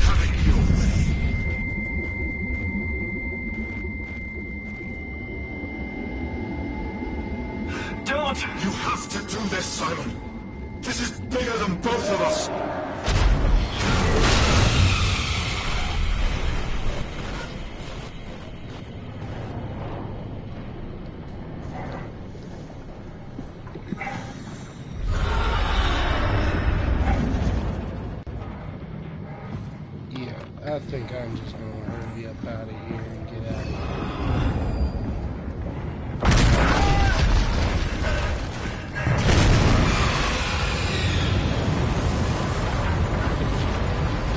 Have it your way. Don't! You have to do this, Simon. This is bigger than both of us. I think I'm just going to hurry up out of here and get out of here.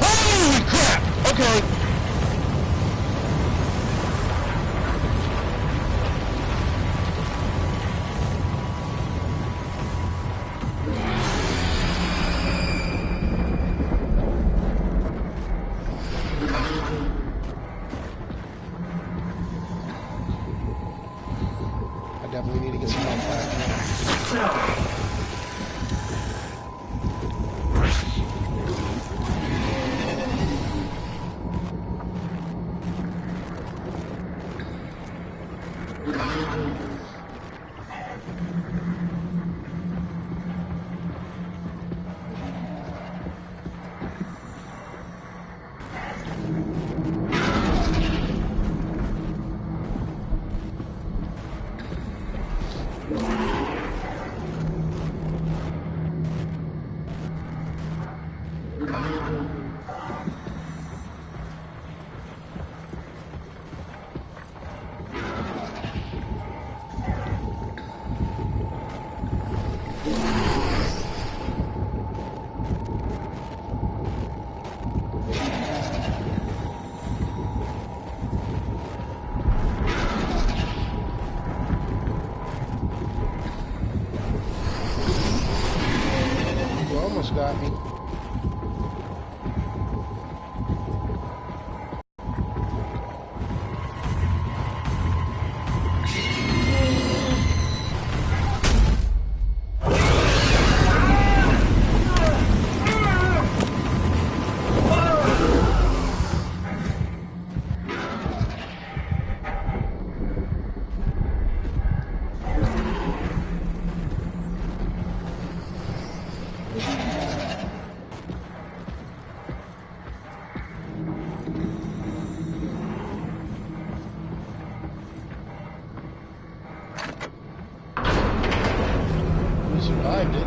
Holy crap! Okay. Definitely need to get some help back. Almost got me. We survived it.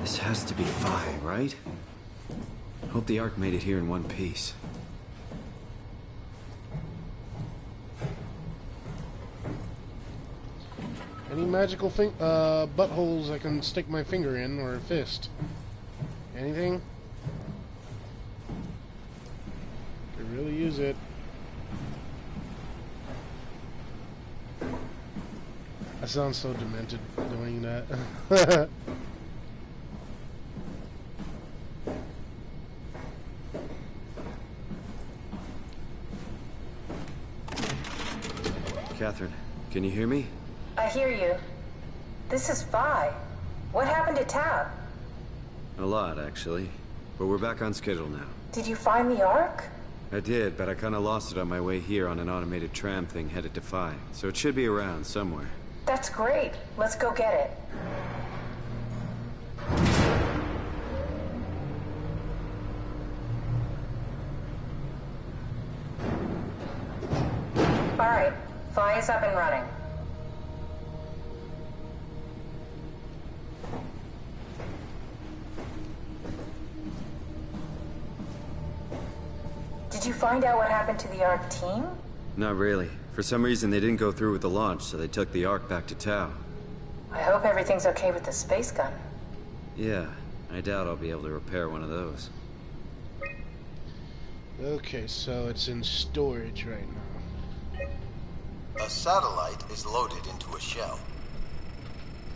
This has to be Phi, right? Hope the Ark made it here in one piece. Any magical buttholes I can stick my finger in or a fist? Anything? Could really use it. I sound so demented doing that. Catherine, can you hear me? I hear you. This is Phi. What happened to Tab? A lot, actually. But we're back on schedule now. Did you find the Ark? I did, but I kinda lost it on my way here on an automated tram thing headed to Phi. So it should be around somewhere. That's great. Let's go get it. All right. Phi is up and running. find out what happened to the ARC team? Not really. For some reason, they didn't go through with the launch, so they took the Ark back to Tau. I hope everything's okay with the space gun. Yeah, I doubt I'll be able to repair one of those. Okay, so it's in storage right now. A satellite is loaded into a shell.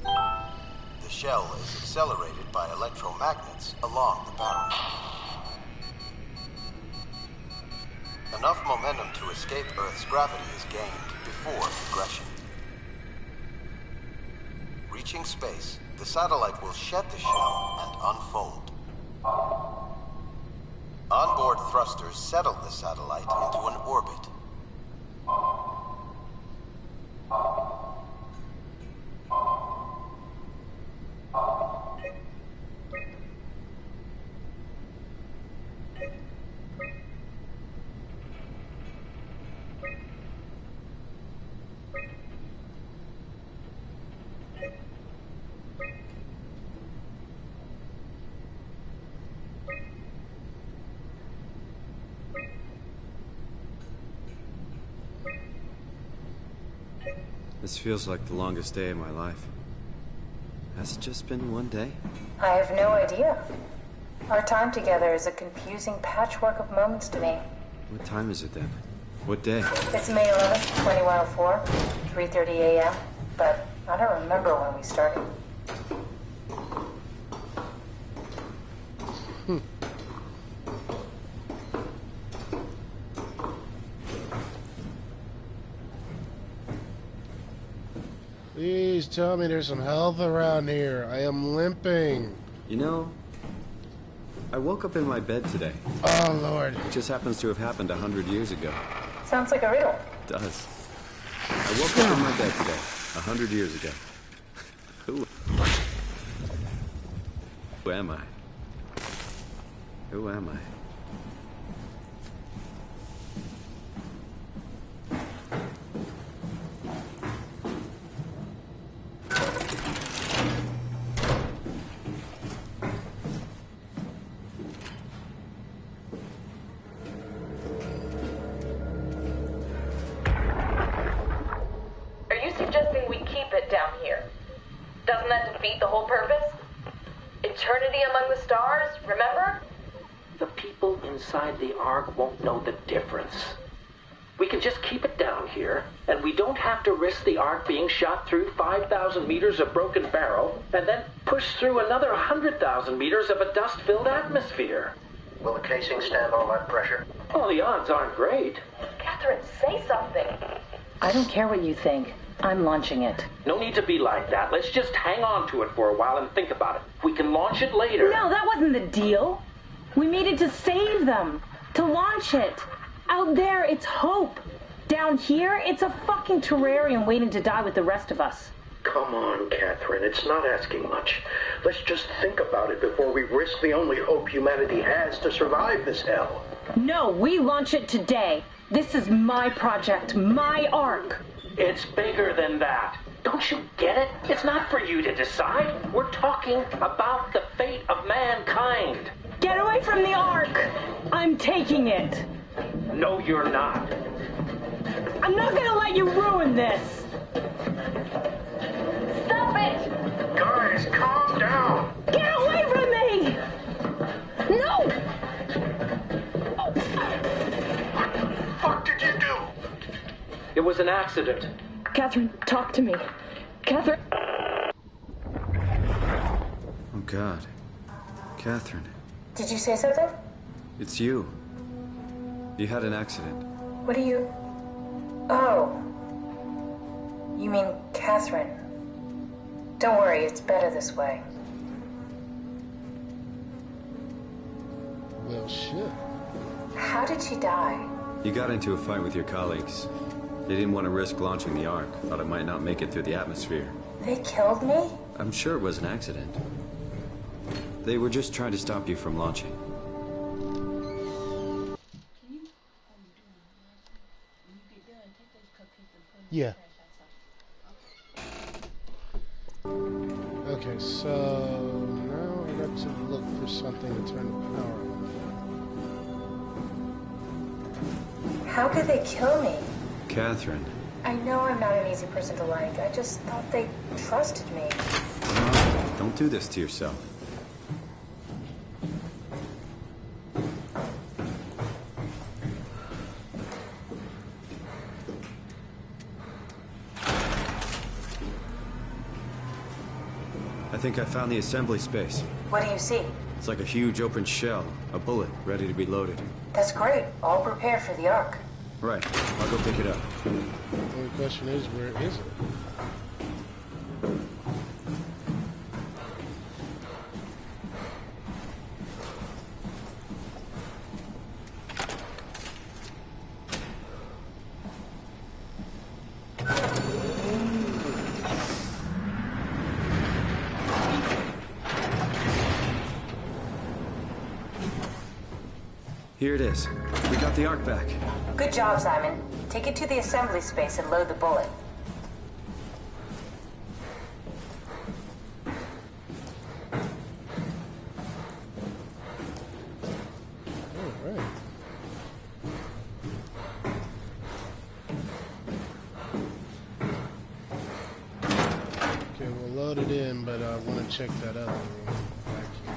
The shell is accelerated by electromagnets along the barrel. Enough momentum to escape Earth's gravity is gained before progression. Reaching space, the satellite will shed the shell and unfold. Onboard thrusters settle the satellite into an orbit. This feels like the longest day of my life. Has it just been one day? I have no idea. Our time together is a confusing patchwork of moments to me. What time is it then? What day? It's May 11th, 2104, 3:30 a.m., but I don't remember when we started. Please tell me there's some health around here. I am limping. You know, I woke up in my bed today. Oh, Lord. It just happens to have happened 100 years ago. Sounds like a riddle. It does. I woke up in my bed today, 100 years ago. Who am I? Who am I? defeat the whole purpose? Eternity among the stars, remember? The people inside the Ark won't know the difference. We can just keep it down here, and we don't have to risk the Ark being shot through 5,000 meters of broken barrel, and then push through another 100,000 meters of a dust-filled atmosphere. Will the casing stand all that pressure? Well, the odds aren't great. Catherine, say something. I don't care what you think. I'm launching it. No need to be like that. Let's just hang on to it for a while and think about it. We can launch it later. No, that wasn't the deal. We made it to save them, to launch it. Out there, it's hope. Down here, it's a fucking terrarium waiting to die with the rest of us. Come on, Catherine. It's not asking much. Let's just think about it before we risk the only hope humanity has to survive this hell. No, we launch it today. This is my project, my Ark. It's bigger than that. Don't you get it? It's not for you to decide. We're talking about the fate of mankind. Get away from the Ark! I'm taking it. No, you're not. I'm not gonna let you ruin this. Stop it! Guys, calm down. Get away from me! No! What the fuck did you do? It was an accident. Catherine, talk to me. Catherine. Oh, God. Catherine. Did you say something? It's you. You had an accident. What do you... Oh. You mean Catherine. Don't worry, it's better this way. Well, shit. How did she die? You got into a fight with your colleagues. They didn't want to risk launching the Ark. Thought it might not make it through the atmosphere. They killed me? I'm sure it was an accident. They were just trying to stop you from launching. Yeah. Okay, so now I got to look for something to turn the power on. How could they kill me? Catherine. I know I'm not an easy person to like. I just thought they trusted me. Don't do this to yourself. I think I found the assembly space. What do you see? It's like a huge open shell, a bullet ready to be loaded. That's great. All prepared for the Ark. Right, I'll go pick it up. The only question is, where is it? Here it is. We got the Ark back. Good job, Simon. Take it to the assembly space and load the bullet. Alright. Okay, we'll load it in, but I want to check that other room back here.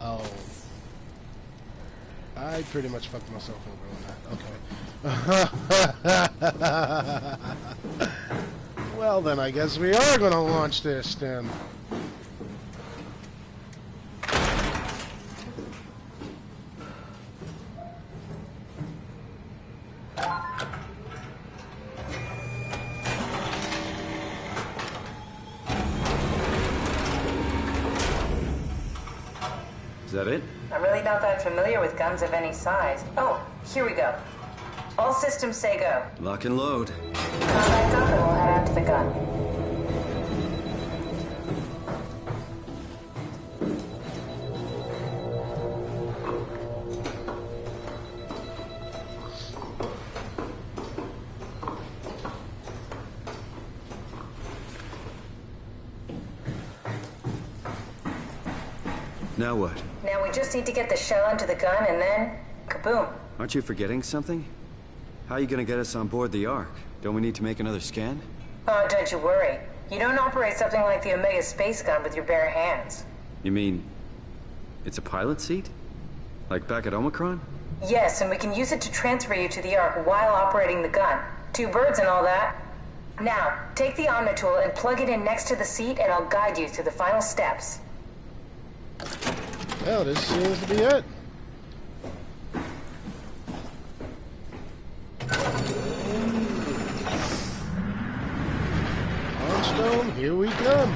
Oh. I pretty much fucked myself over on that. Okay. Well, then I guess we are going to launch this, then. Is that it? I'm really not that familiar with guns of any size. Oh, here we go. All systems say go. Lock and load. Contact up and we'll head out to the gun. Now what? Now we just need to get the shell into the gun and then, kaboom. Aren't you forgetting something? How are you gonna get us on board the Ark? Don't we need to make another scan? Oh, don't you worry. You don't operate something like the Omega space gun with your bare hands. You mean, it's a pilot seat? Like back at Omicron? Yes, and we can use it to transfer you to the Ark while operating the gun. 2 birds and all that. Now, take the Omnitool and plug it in next to the seat and I'll guide you through the final steps. Well, this seems to be it. Launchstone, here we come.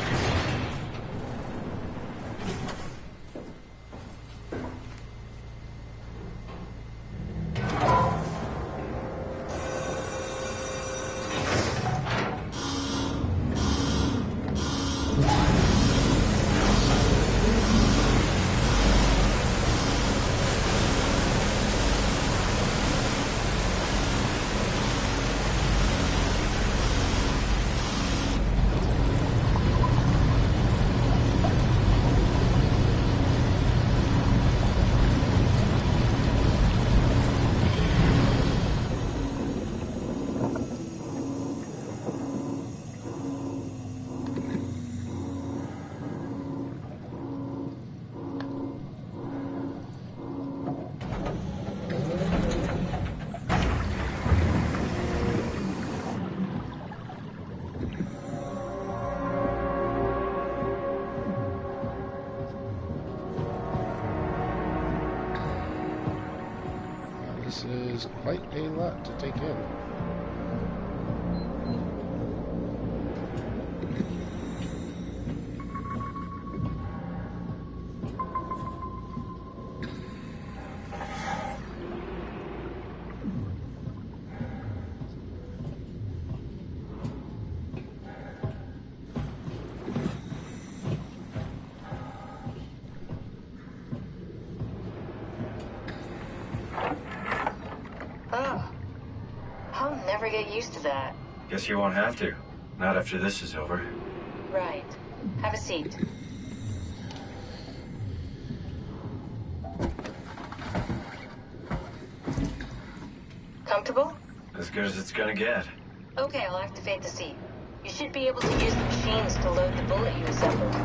This is quite a lot to take in. Oh. I'll never get used to that. Guess you won't have to. Not after this is over. Right. Have a seat. Comfortable? As good as it's gonna get. Okay, I'll activate the seat. You should be able to use the machines to load the bullet you assembled.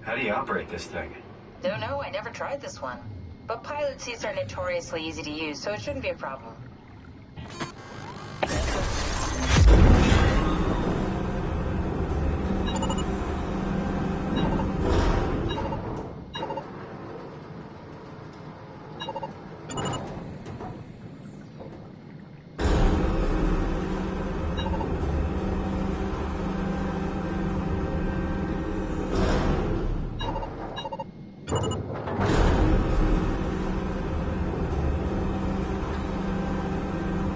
How do you operate this thing? Don't know, I never tried this one. But pilot seats are notoriously easy to use, so it shouldn't be a problem.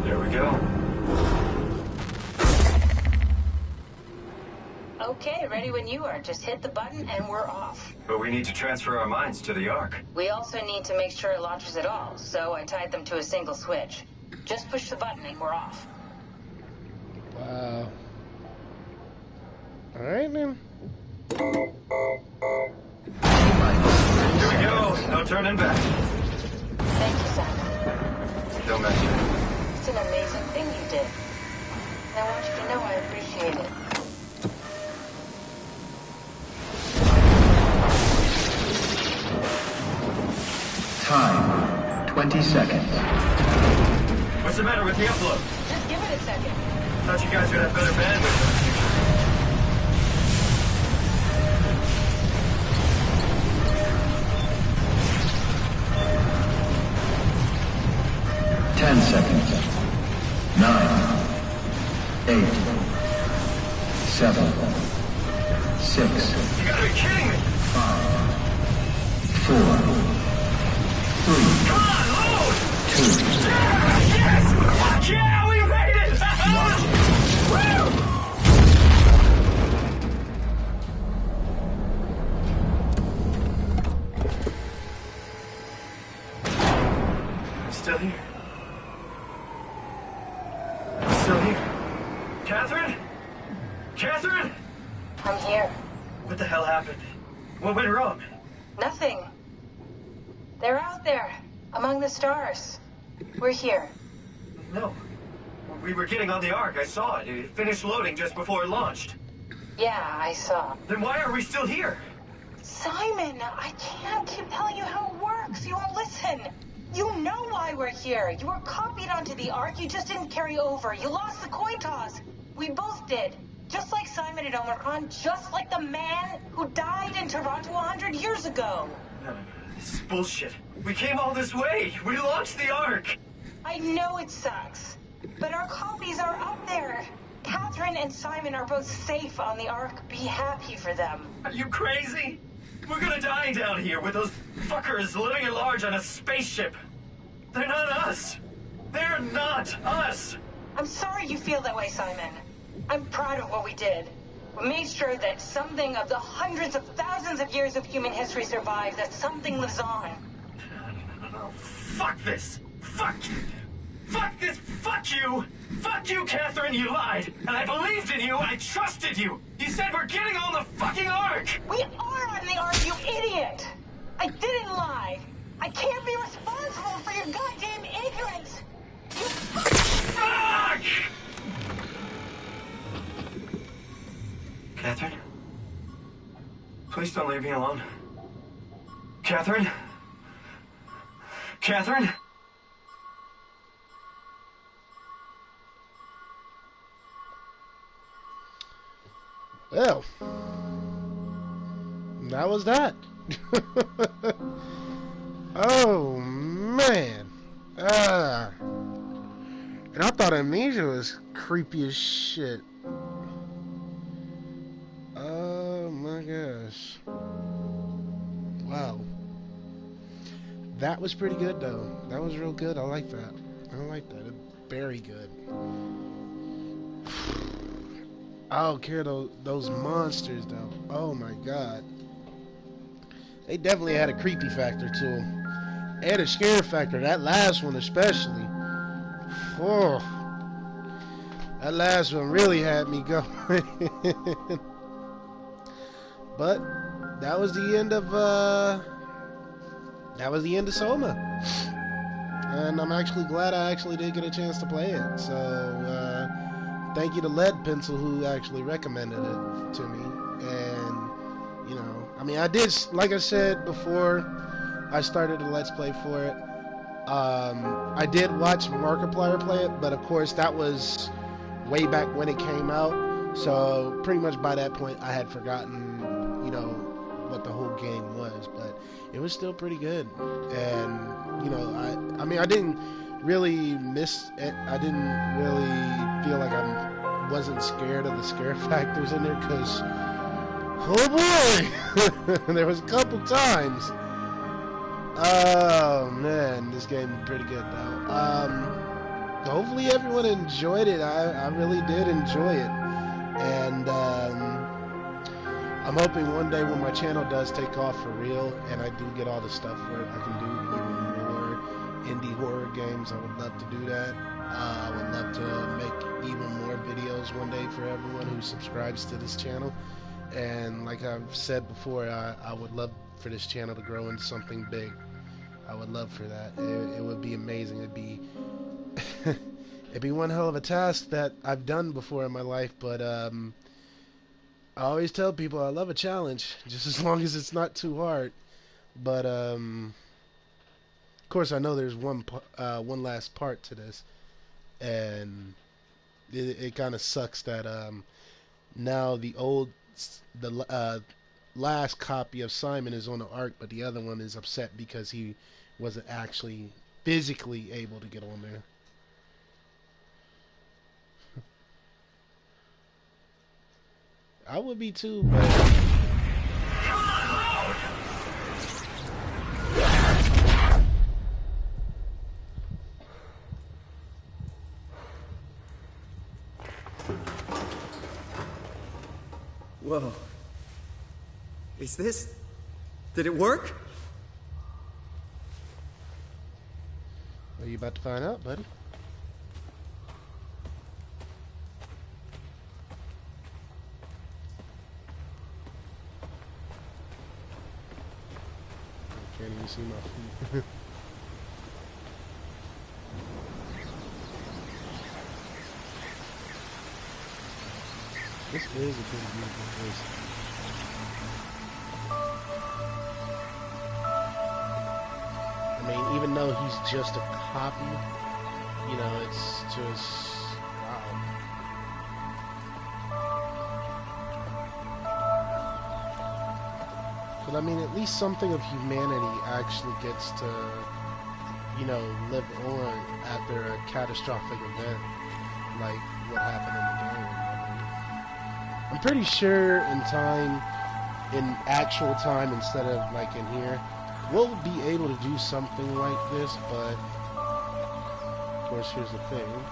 There we go. Okay, ready when you are. Just hit the button and we're off. But we need to transfer our minds to the Ark. We also need to make sure it launches at all, so I tied them to a single switch. Just push the button and we're off. Wow. Alright, man. Here we go. No turning back. Thank you, Simon. Don't mention it. It's an amazing thing you did. And I want you to know I appreciate it. Time, 20 seconds. What's the matter with the upload? Just give it a second. Thought you guys would have better bandwidth. 10 seconds. 9, 8, 7, 6. You gotta be kidding me! 5, 4, 3. Come on, load! 2. Yes! Fuck yeah, we made it! Woo! I'm still here. I'm still here. Catherine? Catherine? I'm here. What the hell happened? What went wrong? Nothing. They're out there, among the stars. We're here. No. We were getting on the Ark. I saw it. It finished loading just before it launched. Yeah, I saw. Then why are we still here? Simon, I can't keep telling you how it works. You won't listen. You know why we're here. You were copied onto the Ark. You just didn't carry over. You lost the coin toss. We both did. Just like Simon at Omicron, just like the man who died in Toronto 100 years ago. No, this is bullshit. We came all this way. We launched the Ark. I know it sucks, but our copies are up there. Catherine and Simon are both safe on the Ark. Be happy for them. Are you crazy? We're gonna die down here with those fuckers living at large on a spaceship. They're not us. They're not us. I'm sorry you feel that way, Simon. I'm proud of what we did. We made sure that something of the hundreds of thousands of years of human history survives, that something lives on. No, fuck this. Fuck this. Fuck you. Fuck you, Catherine. You lied. And I believed in you. I trusted you. You said we're getting on the fucking Ark. We are on the Ark, you idiot. I didn't lie. I can't be responsible for your goddamn ignorance. You Fuck! Catherine? Please don't leave me alone. Catherine? Catherine? Well, that was that. Oh, man. And I thought Amnesia was creepy as shit. Oh, my gosh. Wow. That was pretty good, though. That was real good. I like that. I like that. Very good. I don't care those monsters, though. Oh, my God. They definitely had a creepy factor to them. And a scare factor, that last one especially. Oh, that last one really had me going. But that was the end of SOMA. And I'm actually glad I actually did get a chance to play it. So thank you to Lead Pencil who actually recommended it to me. And you know, I mean, I did, like I said before I started a Let's Play for it, I did watch Markiplier play it, but of course that was way back when it came out, so pretty much by that point I had forgotten, you know, what the whole game was, but it was still pretty good. And you know, I mean, I didn't really miss it. I didn't really feel like I wasn't scared of the scare factors in there, because oh boy, there was a couple times. Oh man, this game is pretty good though. Hopefully everyone enjoyed it. I really did enjoy it, and I'm hoping one day when my channel does take off for real and I do get all the stuff where I can do even more indie horror games, I would love to do that. I would love to make even more videos one day for everyone who subscribes to this channel. And like I've said before, I would love for this channel to grow into something big. I would love for that. It would be amazing. It'd be it'd be one hell of a task that I've done before in my life, but I always tell people I love a challenge, just as long as it's not too hard. But of course, I know there's one last part to this, and it kind of sucks that now the last copy of Simon is on the Ark, but the other one is upset because he wasn't actually physically able to get on there. I would be too, but Whoa. Is this... Did it work? Are you about to find out, buddy? I can't even see my feet. This is a pretty beautiful place. I mean, even though he's just a copy, you know, it's just, wow. But I mean, at least something of humanity actually gets to, you know, live on after a catastrophic event like what happened in the game. I'm pretty sure in actual time, instead of like in here, we'll be able to do something like this, but of course here's the thing.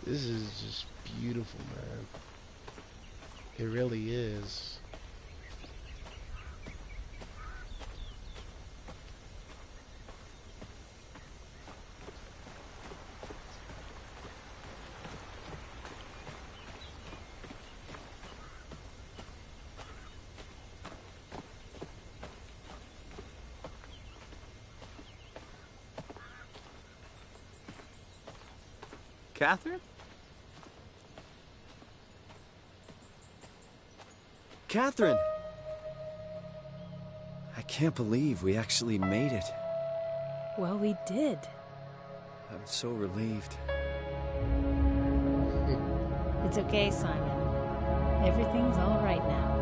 This is just beautiful, man. It really is. Catherine? Catherine! I can't believe we actually made it. Well, we did. I'm so relieved. It's okay, Simon. Everything's all right now.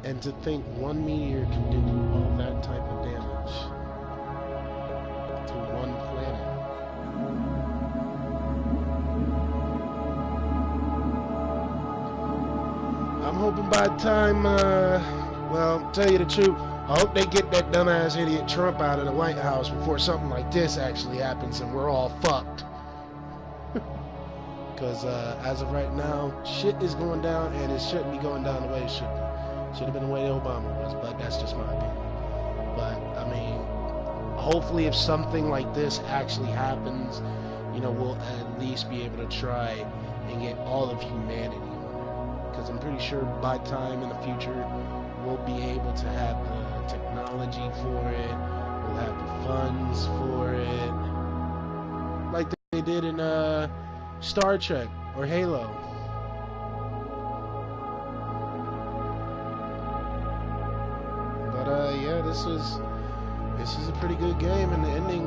And to think one meteor can do all that type of damage to one planet. I'm hoping by the time, well, tell you the truth, I hope they get that dumbass idiot Trump out of the White House before something like this actually happens and we're all fucked. Because as of right now, shit is going down and it shouldn't be going down the way it should be. Should have been the way Obama was, but that's just my opinion. But, I mean, hopefully if something like this actually happens, you know, we'll at least be able to try and get all of humanity. Because I'm pretty sure by time in the future, we'll be able to have the technology for it, we'll have the funds for it, like they did in Star Trek or Halo. Yeah, this is a pretty good game, and the ending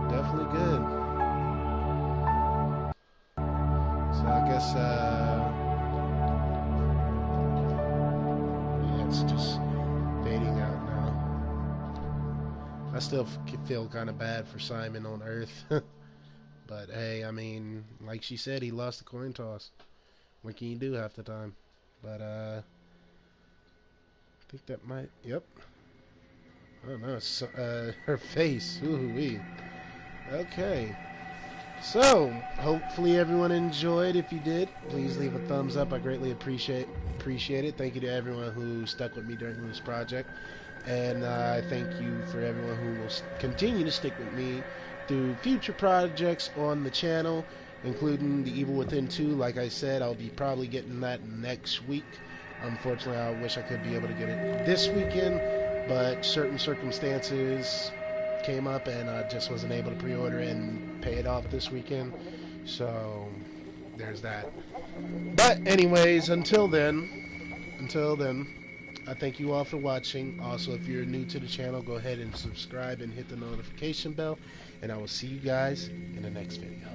definitely good. So I guess yeah, it's just fading out now. I still feel kind of bad for Simon on Earth, but hey, I mean, like she said, he lost the coin toss. What can you do half the time? But I think that might, yep. I don't know, so, her face, ooh-wee. Okay. So, hopefully everyone enjoyed. If you did, please leave a thumbs up. I greatly appreciate it. Thank you to everyone who stuck with me during this project. And I thank you for everyone who will continue to stick with me through future projects on the channel, including The Evil Within 2. Like I said, I'll be probably getting that next week. Unfortunately, I wish I could be able to get it this weekend, but certain circumstances came up and I just wasn't able to pre-order it and pay it off this weekend. So, there's that. But anyways, until then, I thank you all for watching. Also, if you're new to the channel, go ahead and subscribe and hit the notification bell. And I will see you guys in the next video.